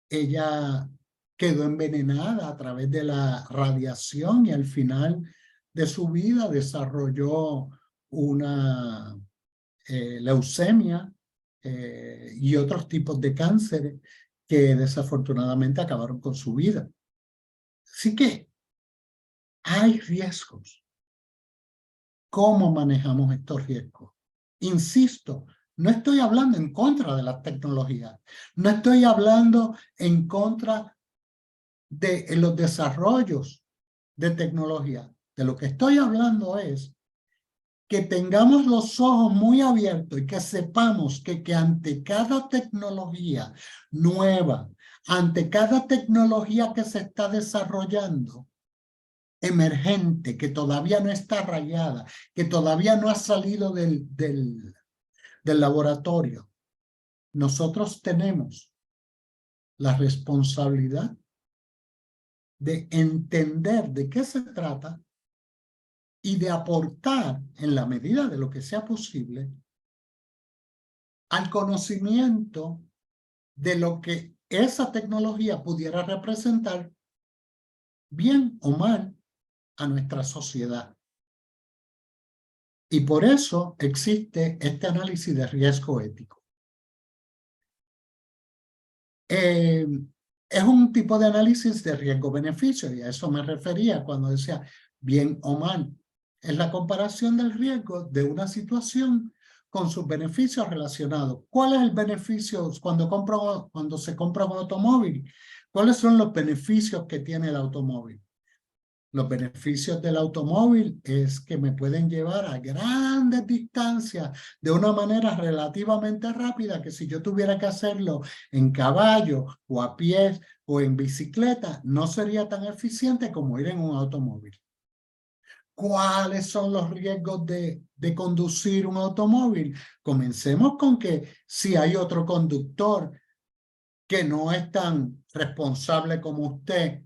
ella quedó envenenada a través de la radiación y al final de su vida desarrolló una leucemia y otros tipos de cánceres que desafortunadamente acabaron con su vida. Así que hay riesgos. ¿Cómo manejamos estos riesgos? Insisto, no estoy hablando en contra de las tecnologías, no estoy hablando en contra de los desarrollos de tecnología. De lo que estoy hablando es que tengamos los ojos muy abiertos y que sepamos que ante cada tecnología nueva, ante cada tecnología que se está desarrollando, emergente, que todavía no está rayada, que todavía no ha salido del laboratorio, nosotros tenemos la responsabilidad de entender de qué se trata y de aportar, en la medida de lo que sea posible, al conocimiento de lo que esa tecnología pudiera representar, bien o mal, a nuestra sociedad. Y por eso existe este análisis de riesgo ético. Es un tipo de análisis de riesgo-beneficio, y a eso me refería cuando decía bien o mal. Es la comparación del riesgo de una situación con sus beneficios relacionados. ¿Cuál es el beneficio cuando se compra un automóvil? ¿Cuáles son los beneficios que tiene el automóvil? Los beneficios del automóvil es que me pueden llevar a grandes distancias de una manera relativamente rápida, que si yo tuviera que hacerlo en caballo o a pies o en bicicleta, no sería tan eficiente como ir en un automóvil. ¿Cuáles son los riesgos de conducir un automóvil? Comencemos con que si hay otro conductor que no es tan responsable como usted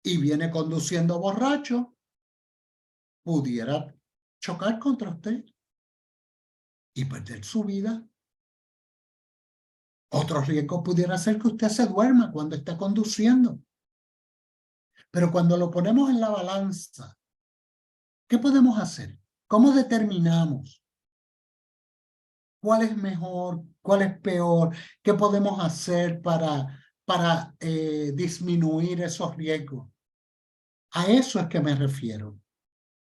y viene conduciendo borracho, pudiera chocar contra usted y perder su vida. Otro riesgo pudiera ser que usted se duerma cuando está conduciendo. Pero cuando lo ponemos en la balanza, ¿qué podemos hacer? ¿Cómo determinamos cuál es mejor, cuál es peor? ¿Qué podemos hacer para disminuir esos riesgos? A eso es que me refiero.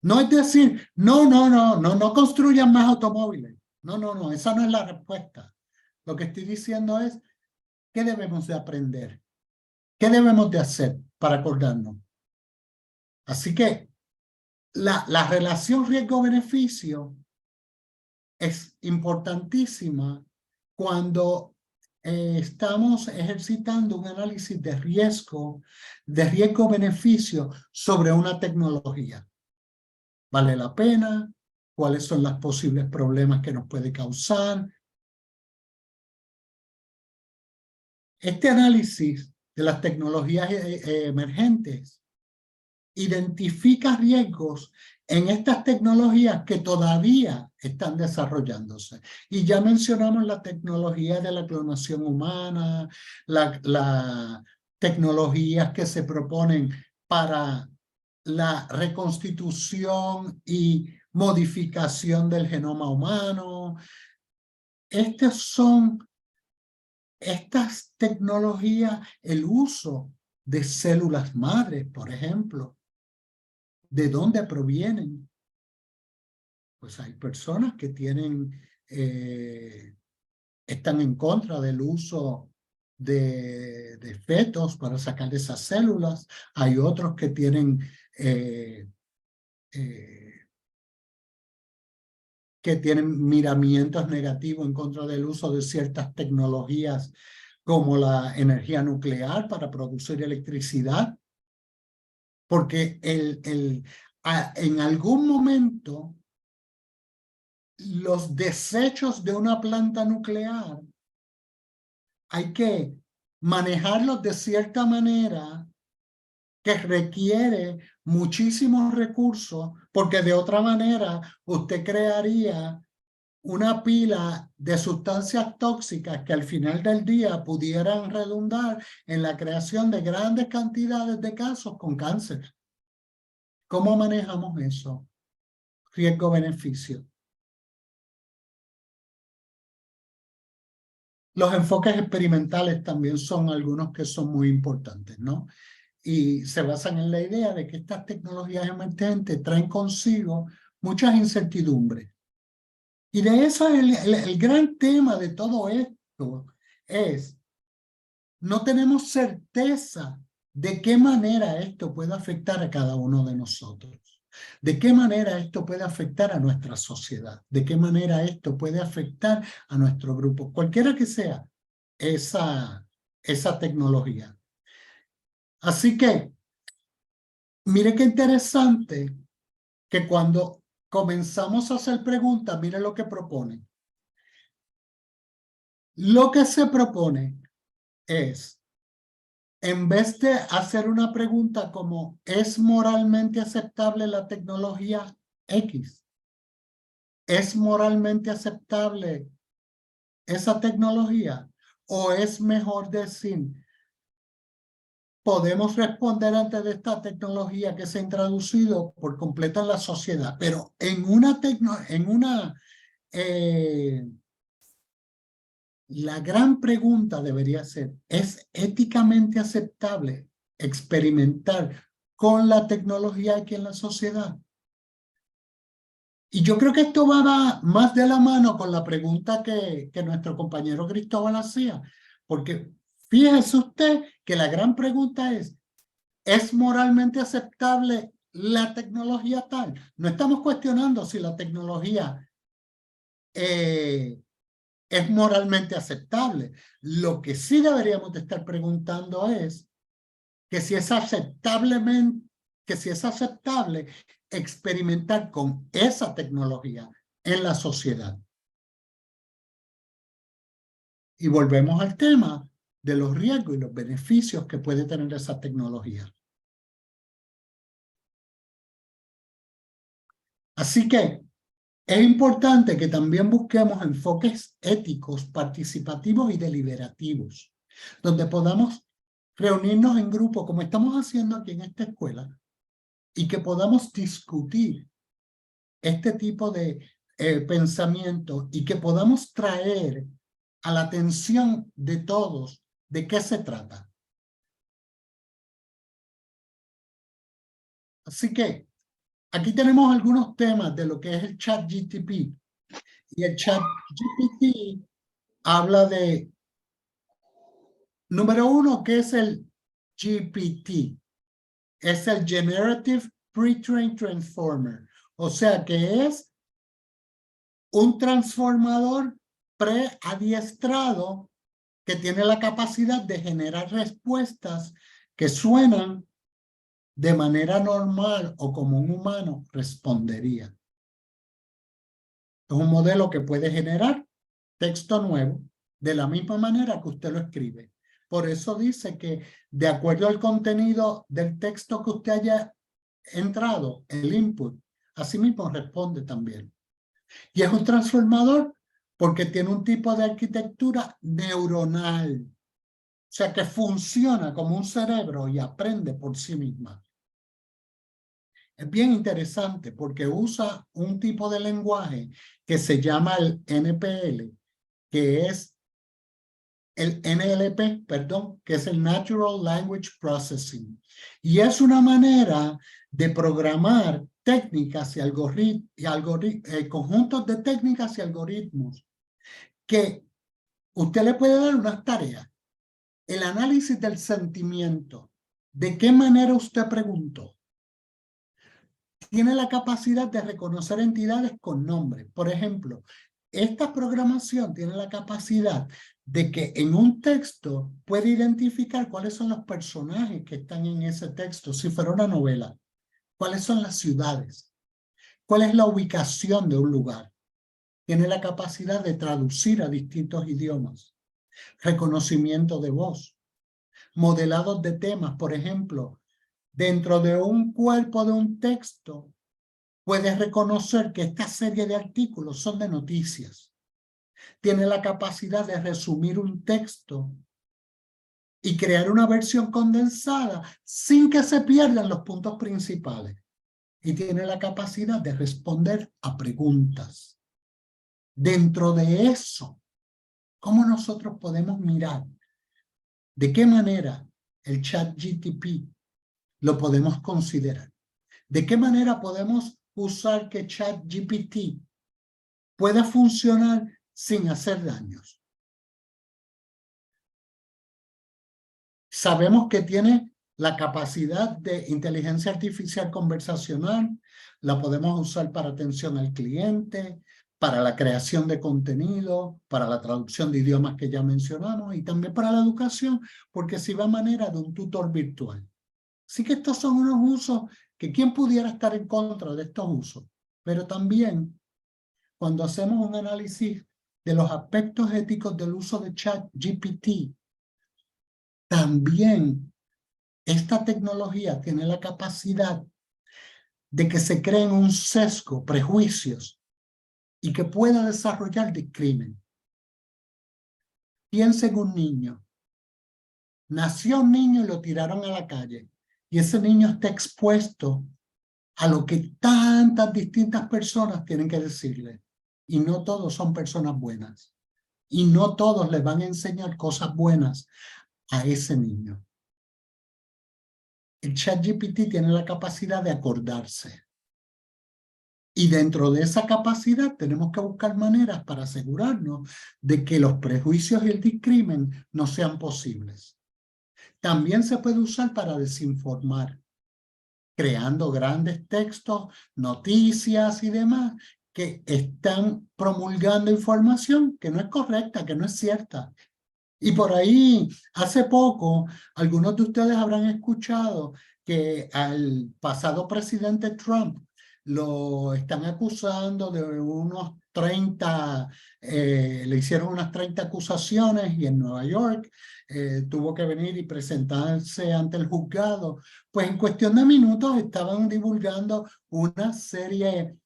No es decir, no construyan más automóviles. No, esa no es la respuesta. Lo que estoy diciendo es, ¿qué debemos de aprender? ¿Qué debemos de hacer para acordarnos? Así que la relación riesgo-beneficio es importantísima cuando estamos ejercitando un análisis de riesgo-beneficio sobre una tecnología. ¿Vale la pena? ¿Cuáles son los posibles problemas que nos puede causar? Este análisis de las tecnologías emergentes identifica riesgos en estas tecnologías que todavía están desarrollándose. Y ya mencionamos la tecnología de la clonación humana, las tecnologías que se proponen para la reconstitución y modificación del genoma humano. Estas tecnologías, el uso de células madres, por ejemplo, ¿De dónde provienen? Pues hay personas que tienen, están en contra del uso de fetos para sacar esas células. Hay otros que tienen miramientos negativos en contra del uso de ciertas tecnologías como la energía nuclear para producir electricidad, porque en algún momento los desechos de una planta nuclear hay que manejarlos de cierta manera que requiere muchísimos recursos, porque de otra manera usted crearía una pila de sustancias tóxicas que al final del día pudieran redundar en la creación de grandes cantidades de casos con cáncer. ¿Cómo manejamos eso? Riesgo-beneficio. Los enfoques experimentales también son algunos que son muy importantes, ¿no? Y se basan en la idea de que estas tecnologías emergentes traen consigo muchas incertidumbres. Y de eso el gran tema de todo esto es, no tenemos certeza de qué manera esto puede afectar a cada uno de nosotros. De qué manera esto puede afectar a nuestra sociedad. De qué manera esto puede afectar a nuestro grupo. Cualquiera que sea esa tecnología. Así que, mire qué interesante que cuando comenzamos a hacer preguntas, mire lo que propone. Lo que se propone es, en vez de hacer una pregunta como, ¿es moralmente aceptable la tecnología X? ¿Es moralmente aceptable esa tecnología? ¿O es mejor decir, podemos responder ante esta tecnología que se ha introducido por completo en la sociedad, pero la gran pregunta debería ser, ¿es éticamente aceptable experimentar con la tecnología aquí en la sociedad? Y yo creo que esto va más de la mano con la pregunta que nuestro compañero Cristóbal hacía, porque fíjese usted que la gran pregunta ¿es moralmente aceptable la tecnología tal? No estamos cuestionando si la tecnología es moralmente aceptable. Lo que sí deberíamos de estar preguntando es que si es aceptable experimentar con esa tecnología en la sociedad. Y volvemos al tema de los riesgos y los beneficios que puede tener esa tecnología. Así que es importante que también busquemos enfoques éticos, participativos y deliberativos, donde podamos reunirnos en grupo, como estamos haciendo aquí en esta escuela, y que podamos discutir este tipo de pensamiento y que podamos traer a la atención de todos de qué se trata. Así que aquí tenemos algunos temas de lo que es el ChatGPT. Y el ChatGPT habla de, número uno, ¿qué es el GPT? Es el Generative Pre-trained Transformer. O sea que es un transformador preadiestrado que tiene la capacidad de generar respuestas que suenan de manera normal o como un humano respondería. Es un modelo que puede generar texto nuevo de la misma manera que usted lo escribe. Por eso dice que de acuerdo al contenido del texto que usted haya entrado, el input, así mismo responde también. Y es un transformador porque tiene un tipo de arquitectura neuronal. O sea que funciona como un cerebro y aprende por sí misma. Es bien interesante porque usa un tipo de lenguaje que se llama el NPL, que es el NLP, perdón, que es el Natural Language Processing. Y es una manera de programar técnicas y conjuntos de técnicas y algoritmos que usted le puede dar unas tareas. El análisis del sentimiento. ¿De qué manera usted preguntó? Tiene la capacidad de reconocer entidades con nombre. Por ejemplo, esta programación tiene la capacidad de que en un texto puede identificar cuáles son los personajes que están en ese texto, si fuera una novela. ¿Cuáles son las ciudades? ¿Cuál es la ubicación de un lugar? Tiene la capacidad de traducir a distintos idiomas. Reconocimiento de voz. Modelados de temas, por ejemplo, dentro de un cuerpo de un texto, puedes reconocer que esta serie de artículos son de noticias. Tiene la capacidad de resumir un texto y crear una versión condensada sin que se pierdan los puntos principales. Y tiene la capacidad de responder a preguntas. Dentro de eso, ¿cómo nosotros podemos mirar de qué manera el ChatGPT lo podemos considerar? ¿De qué manera podemos usar que ChatGPT pueda funcionar sin hacer daños? Sabemos que tiene la capacidad de inteligencia artificial conversacional, la podemos usar para atención al cliente, para la creación de contenido, para la traducción de idiomas que ya mencionamos y también para la educación, porque se va a manera de un tutor virtual. Así que estos son unos usos que quién pudiera estar en contra de estos usos, pero también cuando hacemos un análisis de los aspectos éticos del uso de ChatGPT, también esta tecnología tiene la capacidad de que se creen un sesgo, prejuicios, y que pueda desarrollar discrimen. Piensa en un niño. Nació un niño y lo tiraron a la calle. Y ese niño está expuesto a lo que tantas distintas personas tienen que decirle. Y no todos son personas buenas. Y no todos les van a enseñar cosas buenas a ese niño. El ChatGPT tiene la capacidad de acordarse. Y dentro de esa capacidad tenemos que buscar maneras para asegurarnos de que los prejuicios y el discrimen no sean posibles. También se puede usar para desinformar, creando grandes textos, noticias y demás que están promulgando información que no es correcta, que no es cierta. Y por ahí, hace poco, algunos de ustedes habrán escuchado que al pasado presidente Trump lo están acusando de unos 30, le hicieron unas 30 acusaciones y en Nueva York tuvo que venir y presentarse ante el juzgado. Pues en cuestión de minutos estaban divulgando una serie,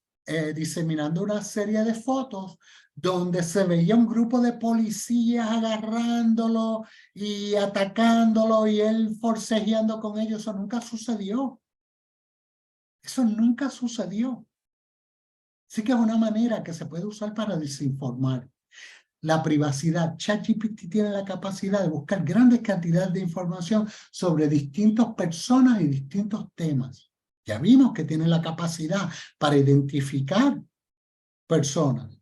diseminando una serie de fotos donde se veía un grupo de policías agarrándolo y atacándolo y él forcejeando con ellos. Eso nunca sucedió. Eso nunca sucedió. Así que es una manera que se puede usar para desinformar. La privacidad. ChatGPT tiene la capacidad de buscar grandes cantidades de información sobre distintas personas y distintos temas. Ya vimos que tiene la capacidad para identificar personas.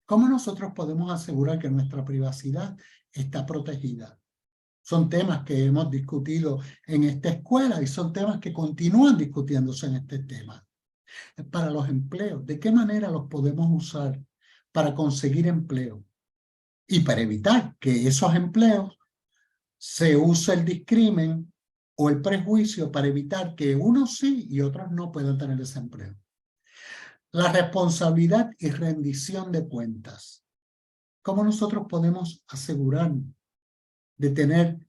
¿Cómo nosotros podemos asegurar que nuestra privacidad está protegida? Son temas que hemos discutido en esta escuela y son temas que continúan discutiéndose en este tema. Para los empleos, ¿de qué manera los podemos usar para conseguir empleo? Y para evitar que esos empleos se use el discrimen o el prejuicio para evitar que unos sí y otros no puedan tener ese empleo. La responsabilidad y rendición de cuentas. ¿Cómo nosotros podemos asegurarnos de tener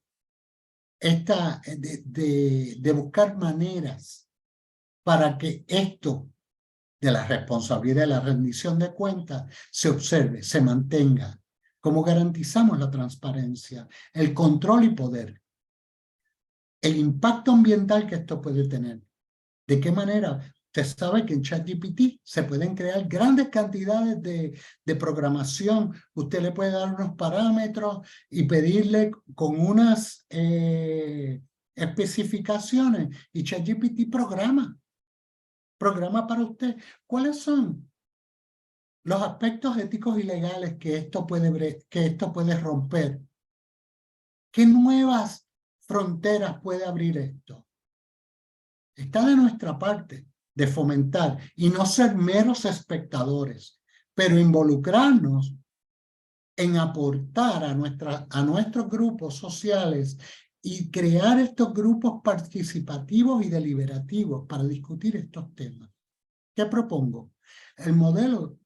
de buscar maneras para que esto de la responsabilidad y la rendición de cuentas se observe, se mantenga? ¿Cómo garantizamos la transparencia, el control y poder? El impacto ambiental que esto puede tener. ¿De qué manera Usted sabe que en ChatGPT se pueden crear grandes cantidades de programación. Usted le puede dar unos parámetros y pedirle con unas especificaciones y ChatGPT programa para usted. ¿Cuáles son los aspectos éticos y legales que esto puede romper? ¿Qué nuevas fronteras puede abrir esto? Está de nuestra parte de fomentar y no ser meros espectadores, pero involucrarnos en aportar a nuestros grupos sociales y crear estos grupos participativos y deliberativos para discutir estos temas. ¿Qué propongo? El modelo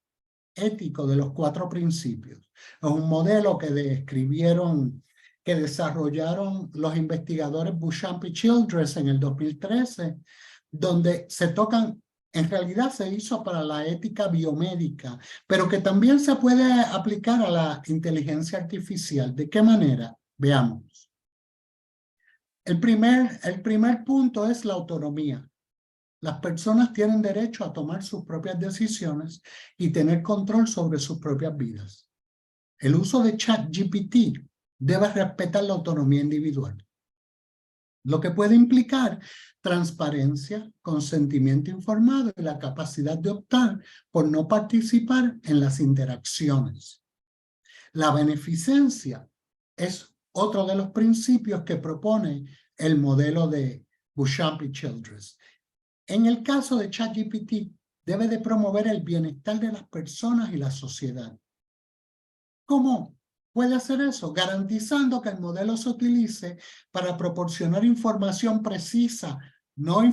ético de los 4 principios. Es un modelo que desarrollaron los investigadores Beauchamp y Childress en el 2013, donde en realidad se hizo para la ética biomédica, pero que también se puede aplicar a la inteligencia artificial. ¿De qué manera? Veamos. El primer punto es la autonomía. Las personas tienen derecho a tomar sus propias decisiones y tener control sobre sus propias vidas. El uso de ChatGPT debe respetar la autonomía individual, lo que puede implicar transparencia, consentimiento informado y la capacidad de optar por no participar en las interacciones. La beneficencia es otro de los principios que propone el modelo de Beauchamp y Childress. En el caso de ChatGPT, debe de promover el bienestar de las personas y la sociedad. ¿Cómo puede hacer eso? Garantizando que el modelo se utilice para proporcionar información precisa, no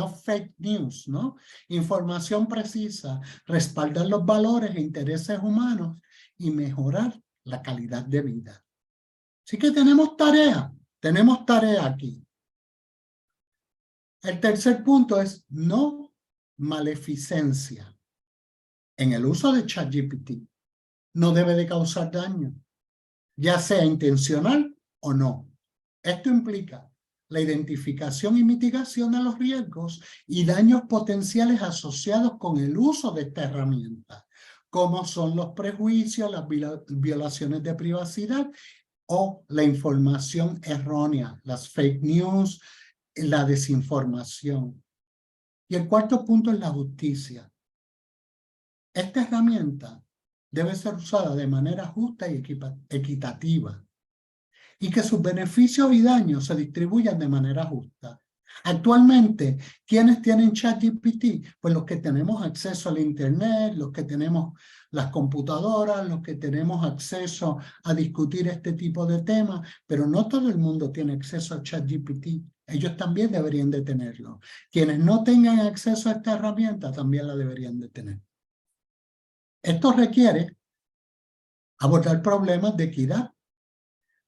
fake news, ¿no? Información precisa, respaldar los valores e intereses humanos y mejorar la calidad de vida. Así que tenemos tarea aquí. El tercer punto es no maleficencia. En el uso de ChatGPT no debe de causar daño, ya sea intencional o no. Esto implica la identificación y mitigación de los riesgos y daños potenciales asociados con el uso de esta herramienta, como son los prejuicios, las violaciones de privacidad o la información errónea, las fake news, la desinformación. Y el cuarto punto es la justicia. Esta herramienta debe ser usada de manera justa y equitativa y que sus beneficios y daños se distribuyan de manera justa. Actualmente, ¿quiénes tienen ChatGPT? Pues los que tenemos acceso al Internet, los que tenemos las computadoras, los que tenemos acceso a discutir este tipo de temas, pero no todo el mundo tiene acceso a ChatGPT. Ellos también deberían de tenerlo. Quienes no tengan acceso a esta herramienta también la deberían de tener. Esto requiere abordar problemas de equidad,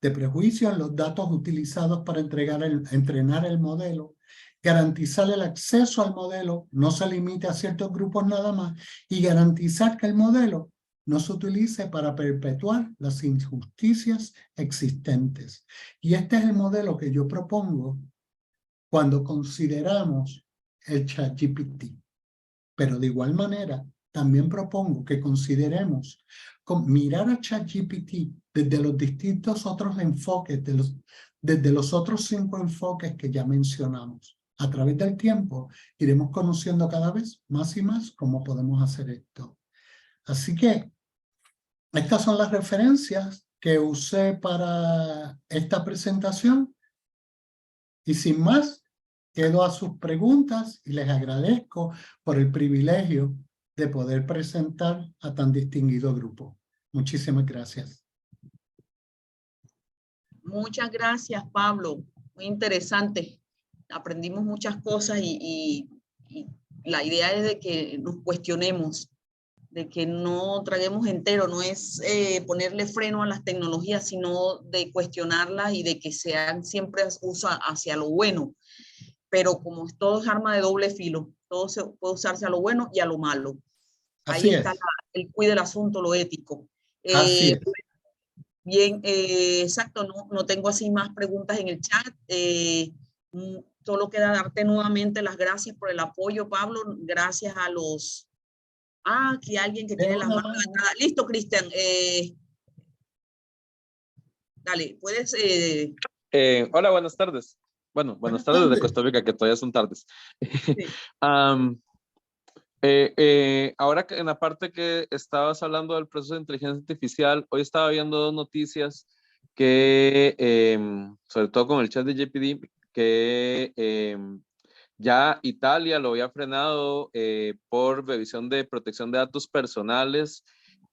de prejuicio en los datos utilizados para entrenar el modelo, garantizar el acceso al modelo, no se limite a ciertos grupos nada más, y garantizar que el modelo no se utilice para perpetuar las injusticias existentes. Y este es el modelo que yo propongo cuando consideramos el ChatGPT. Pero de igual manera, también propongo que consideremos mirar a ChatGPT desde los distintos otros enfoques, desde los otros 5 enfoques que ya mencionamos. A través del tiempo iremos conociendo cada vez más y más cómo podemos hacer esto. Así que estas son las referencias que usé para esta presentación. Y sin más, quedo a sus preguntas y les agradezco por el privilegio de poder presentar a tan distinguido grupo. Muchísimas gracias. Muchas gracias, Pablo. Muy interesante. Aprendimos muchas cosas y la idea es de que nos cuestionemos, de que no traguemos entero, no es ponerle freno a las tecnologías, sino de cuestionarlas y de que sean siempre usadas hacia lo bueno. Pero como todo es arma de doble filo, todo se puede usarse a lo bueno y a lo malo. Ahí está el cuide del asunto, lo ético. Así es. Bien, exacto, no tengo así más preguntas en el chat. Solo queda darte nuevamente las gracias por el apoyo, Pablo. Gracias a los... Ah, aquí hay alguien que tiene las manos levantadas. Listo, Cristian. Dale, puedes... Hola, buenas tardes. Bueno, buenas tardes de Costa Rica, que todavía son tardes. Sí. Ahora que en la parte que estabas hablando del proceso de inteligencia artificial, hoy estaba viendo dos noticias que, sobre todo con el chat de GPD, que ya Italia lo había frenado por revisión de protección de datos personales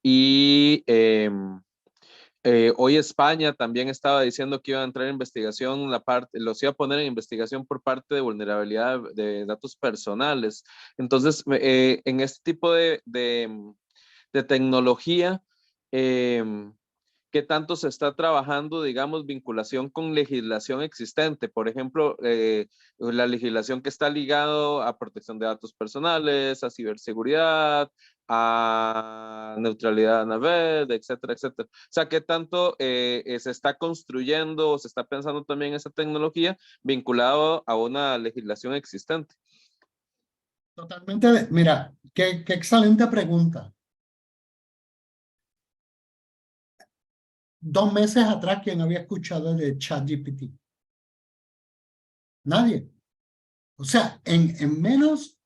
y hoy España también estaba diciendo que iba a entrar en investigación, los iba a poner en investigación por parte de vulnerabilidad de datos personales. Entonces, en este tipo de tecnología, ¿qué tanto se está trabajando, digamos, vinculación con legislación existente? Por ejemplo, la legislación que está ligado a protección de datos personales, a ciberseguridad, a neutralidad en la red, etcétera, etcétera. O sea, ¿qué tanto se está construyendo o se está pensando también esa tecnología vinculado a una legislación existente? Totalmente, mira, qué excelente pregunta. 2 meses atrás, ¿quién había escuchado de ChatGPT? Nadie. O sea, en menos,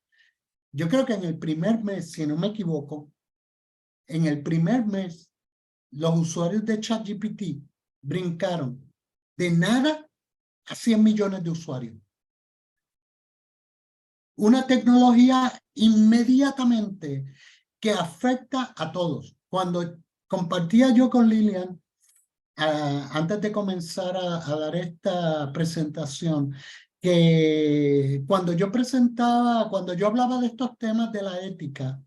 yo creo que en el primer mes, si no me equivoco, en el primer mes, los usuarios de ChatGPT brincaron de nada a 100 millones de usuarios. Una tecnología inmediatamente que afecta a todos. Cuando compartía yo con Lilian, antes de comenzar a dar esta presentación, que cuando yo hablaba de estos temas de la ética,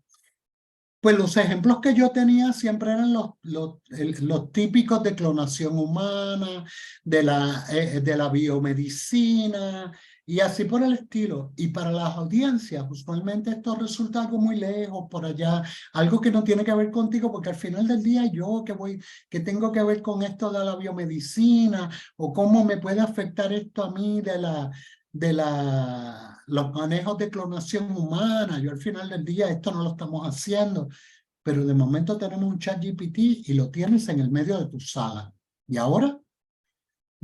pues los ejemplos que yo tenía siempre eran los típicos de clonación humana, de la biomedicina y así por el estilo. Y para las audiencias, usualmente esto resulta algo muy lejos, por allá, algo que no tiene que ver contigo, porque al final del día yo que tengo que ver con esto de la biomedicina o cómo me puede afectar esto a mí los manejos de clonación humana. Yo al final del día esto no lo estamos haciendo, pero de momento tenemos un ChatGPT y lo tienes en el medio de tu sala. ¿Y ahora?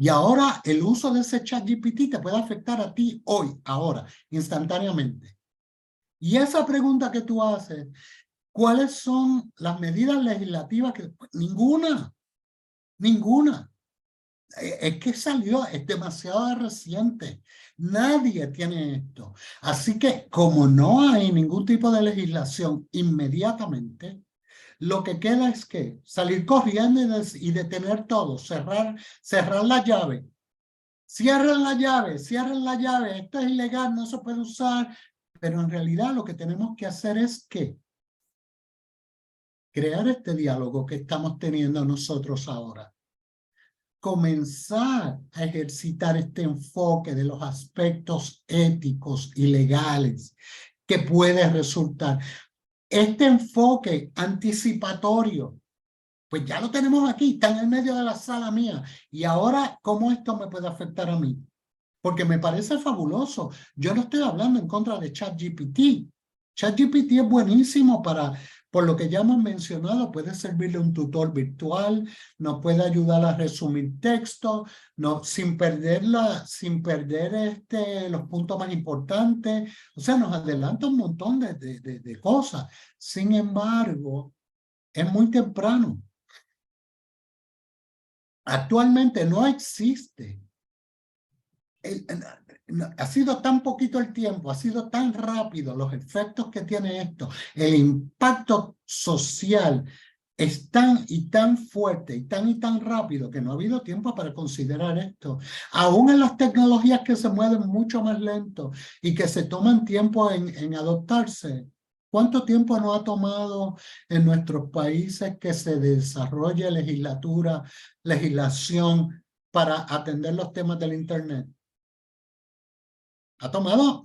Y ahora el uso de ese ChatGPT te puede afectar a ti hoy, ahora, instantáneamente. Y esa pregunta que tú haces, ¿cuáles son las medidas legislativas? Ninguna. Es que salió, es demasiado reciente. Nadie tiene esto. Así que como no hay ningún tipo de legislación inmediatamente, lo que queda es que salir corriendo y detener todo, cerrar la llave. Cierren la llave, esto es ilegal, no se puede usar. Pero en realidad lo que tenemos que hacer es que crear este diálogo que estamos teniendo nosotros ahora. Comenzar a ejercitar este enfoque de los aspectos éticos y legales que puede resultar. Este enfoque anticipatorio, pues ya lo tenemos aquí, está en el medio de la sala mía. Y ahora, ¿cómo esto me puede afectar a mí? Porque me parece fabuloso. Yo no estoy hablando en contra de ChatGPT. ChatGPT es buenísimo por lo que ya hemos mencionado, puede servirle un tutor virtual, nos puede ayudar a resumir texto, sin perder los puntos más importantes. O sea, nos adelanta un montón de cosas. Sin embargo, es muy temprano. Actualmente no existe. Ha sido tan poquito el tiempo, ha sido tan rápido los efectos que tiene esto, el impacto social es tan fuerte y tan rápido que no ha habido tiempo para considerar esto. Aún en las tecnologías que se mueven mucho más lento y que se toman tiempo en adoptarse, ¿cuánto tiempo nos ha tomado en nuestros países que se desarrolle legislación para atender los temas del Internet? Ha tomado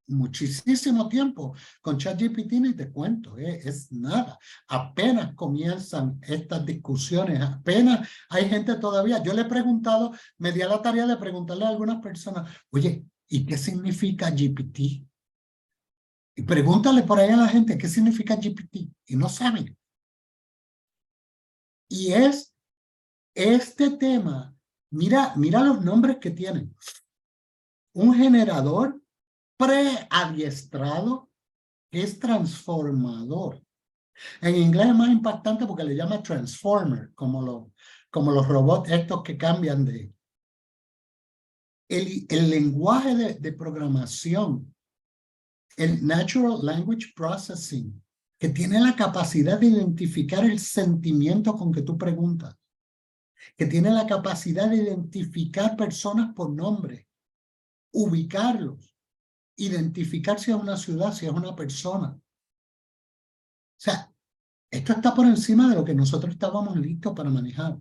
muchísimo tiempo. Con ChatGPT ni te cuento, es nada. Apenas comienzan estas discusiones, apenas hay gente todavía. Yo le he preguntado, me di a la tarea de preguntarle a algunas personas, oye, ¿Y qué significa GPT? Y pregúntale por ahí a la gente qué significa GPT. Y no saben. Y es este tema. Mira los nombres que tienen. Un generador preadiestrado que es transformador. En inglés es más impactante porque le llama transformer, como los robots estos que cambian de... El lenguaje de programación, el Natural Language Processing, que tiene la capacidad de identificar el sentimiento con que tú preguntas, que tiene la capacidad de identificar personas por nombre, ubicarlos, identificar si es una ciudad, si es una persona. O sea, esto está por encima de lo que nosotros estábamos listos para manejar.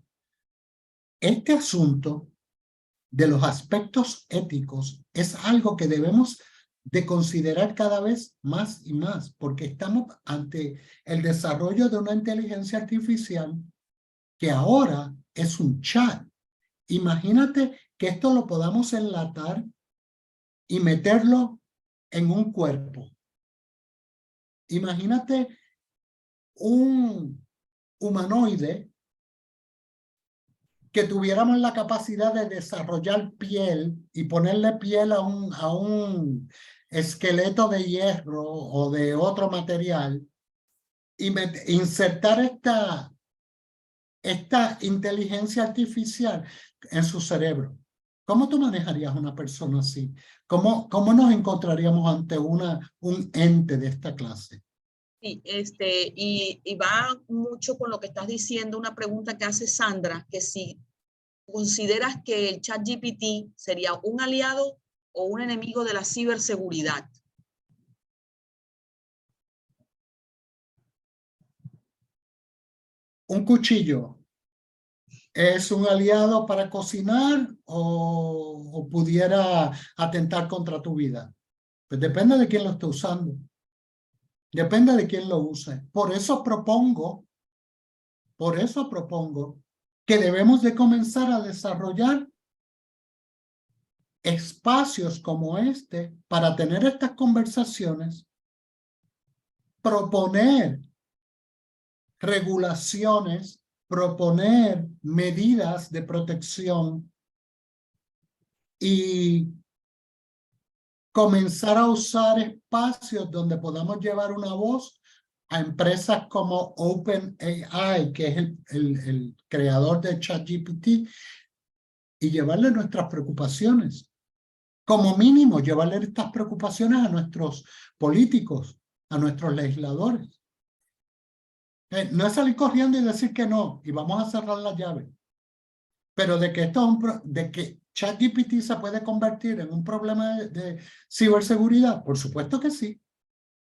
Este asunto de los aspectos éticos es algo que debemos de considerar cada vez más y más, porque estamos ante el desarrollo de una inteligencia artificial que ahora es un chat. Imagínate que esto lo podamos enlatar y meterlo en un cuerpo. Imagínate un humanoide que tuviéramos la capacidad de desarrollar piel y ponerle piel a un esqueleto de hierro o de otro material y insertar esta inteligencia artificial en su cerebro. ¿Cómo tú manejarías una persona así? ¿Cómo nos encontraríamos ante un ente de esta clase? Sí, y va mucho con lo que estás diciendo, una pregunta que hace Sandra, que si consideras que el ChatGPT sería un aliado o un enemigo de la ciberseguridad. ¿Un cuchillo es un aliado para cocinar o pudiera atentar contra tu vida? Pues depende de quién lo esté usando. Depende de quién lo use. Por eso propongo que debemos de comenzar a desarrollar espacios como este para tener estas conversaciones, proponer regulaciones, proponer medidas de protección y comenzar a usar espacios donde podamos llevar una voz a empresas como OpenAI, que es el creador de ChatGPT, y llevarle nuestras preocupaciones. Como mínimo, llevarle estas preocupaciones a nuestros políticos, a nuestros legisladores. No es salir corriendo y decir que no, y vamos a cerrar la llave. Pero de que de que ChatGPT se puede convertir en un problema de ciberseguridad, por supuesto que sí.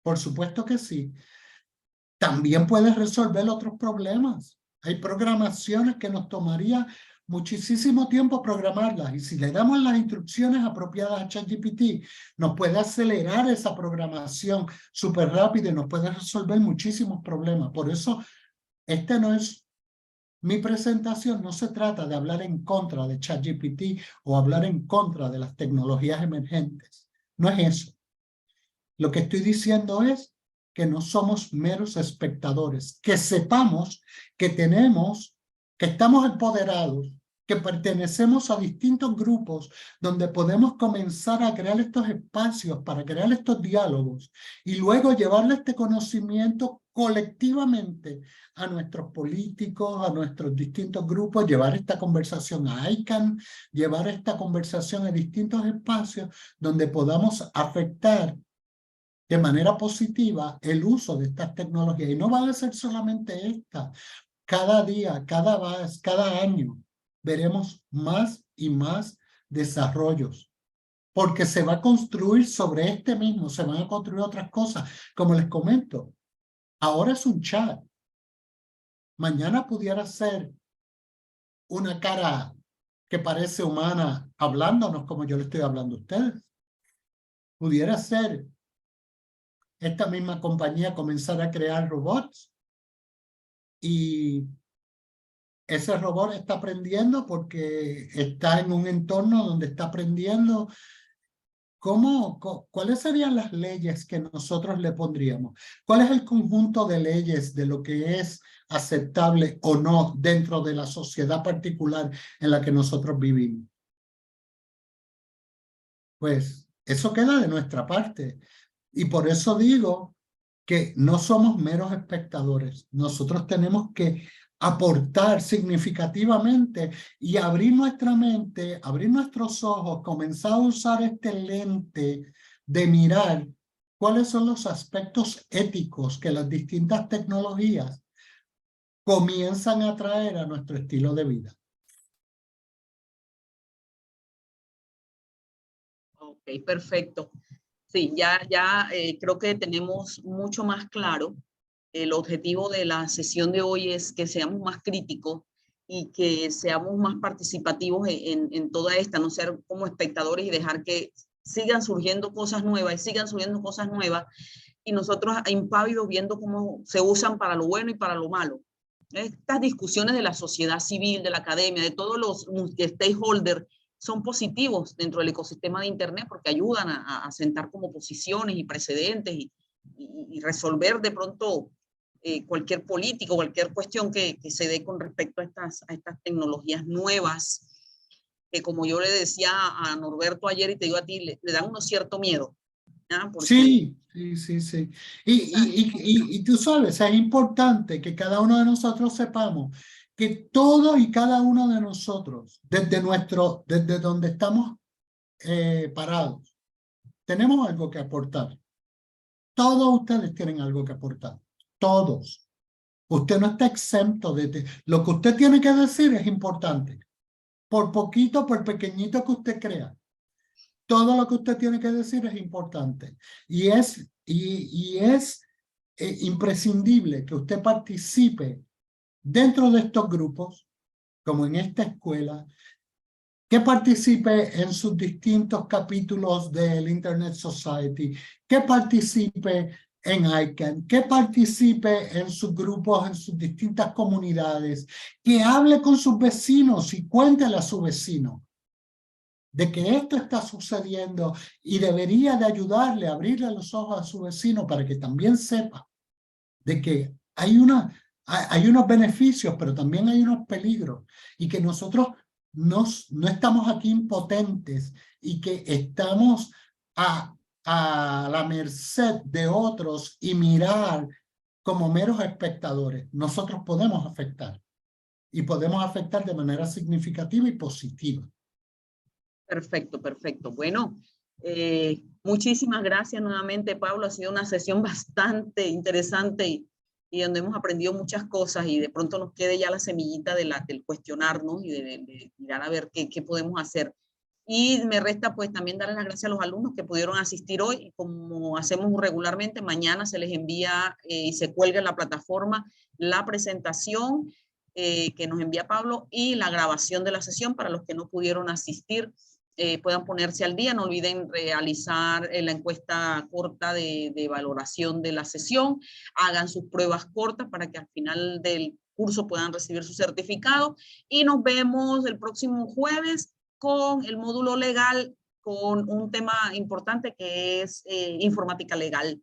Por supuesto que sí. También puede resolver otros problemas. Hay programaciones que nos tomaría muchísimo tiempo programarlas, y si le damos las instrucciones apropiadas a ChatGPT, nos puede acelerar esa programación súper rápido y nos puede resolver muchísimos problemas. Por eso, no es mi presentación, no se trata de hablar en contra de ChatGPT o hablar en contra de las tecnologías emergentes. No es eso. Lo que estoy diciendo es que no somos meros espectadores, que sepamos que estamos empoderados, que pertenecemos a distintos grupos donde podemos comenzar a crear estos espacios para crear estos diálogos y luego llevarle este conocimiento colectivamente a nuestros políticos, a nuestros distintos grupos, llevar esta conversación a ICANN, llevar esta conversación a distintos espacios donde podamos afectar de manera positiva el uso de estas tecnologías. Y no va a ser solamente esta. Cada día, cada año, veremos más y más desarrollos. Porque se va a construir sobre este mismo, se van a construir otras cosas. Como les comento, ahora es un chat. Mañana pudiera ser una cara que parece humana hablándonos como yo le estoy hablando a ustedes. Pudiera ser esta misma compañía comenzar a crear robots y ese robot está aprendiendo porque está en un entorno donde está aprendiendo ¿cuáles serían las leyes que nosotros le pondríamos? ¿Cuál es el conjunto de leyes de lo que es aceptable o no dentro de la sociedad particular en la que nosotros vivimos? Pues eso queda de nuestra parte. Y por eso digo que no somos meros espectadores. Nosotros tenemos que aportar significativamente y abrir nuestra mente, abrir nuestros ojos, comenzar a usar este lente de mirar cuáles son los aspectos éticos que las distintas tecnologías comienzan a traer a nuestro estilo de vida. Ok, perfecto. Sí, ya creo que tenemos mucho más claro. El objetivo de la sesión de hoy es que seamos más críticos y que seamos más participativos en toda esta, no ser como espectadores y dejar que sigan surgiendo cosas nuevas y sigan surgiendo cosas nuevas y nosotros impávidos viendo cómo se usan para lo bueno y para lo malo. Estas discusiones de la sociedad civil, de la academia, de todos los stakeholders son positivos dentro del ecosistema de Internet porque ayudan a sentar como posiciones y precedentes y resolver de pronto cualquier político, cualquier cuestión que se dé con respecto a estas tecnologías nuevas, que como yo le decía a Norberto ayer y te digo a ti, le dan unos cierto miedo. Porque, sí. Y tú sabes, es importante que cada uno de nosotros sepamos que todo y cada uno de nosotros, desde donde estamos parados, tenemos algo que aportar. Todos ustedes tienen algo que aportar. Todos. Usted no está exento de... Lo que usted tiene que decir es importante. Por poquito, por pequeñito que usted crea. Todo lo que usted tiene que decir es importante. Y es imprescindible que usted participe dentro de estos grupos, como en esta escuela, que participe en sus distintos capítulos del Internet Society, que participe en ICANN, que participe en sus grupos, en sus distintas comunidades, que hable con sus vecinos y cuéntele a su vecino de que esto está sucediendo y debería de ayudarle a abrirle los ojos a su vecino para que también sepa de que hay unos beneficios, pero también hay unos peligros y que nosotros no estamos aquí impotentes y que estamos a la merced de otros y mirar como meros espectadores. Nosotros podemos afectar y podemos afectar de manera significativa y positiva. Perfecto, perfecto. Bueno, muchísimas gracias nuevamente, Pablo. Ha sido una sesión bastante interesante y donde hemos aprendido muchas cosas y de pronto nos quede ya la semillita del cuestionarnos y de mirar a ver qué podemos hacer. Y me resta pues también darles las gracias a los alumnos que pudieron asistir hoy. Y como hacemos regularmente, mañana se les envía y se cuelga en la plataforma la presentación que nos envía Pablo y la grabación de la sesión para los que no pudieron asistir. Puedan ponerse al día. No olviden realizar la encuesta corta de valoración de la sesión. Hagan sus pruebas cortas para que al final del curso puedan recibir su certificado. Y nos vemos el próximo jueves con el módulo legal, con un tema importante que es informática legal,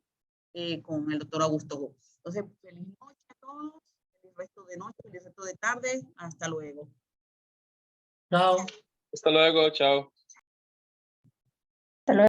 con el doctor Augusto Gómez. Entonces, feliz noche a todos, feliz resto de noche, feliz resto de tarde. Hasta luego. Chao. Hasta luego, chao.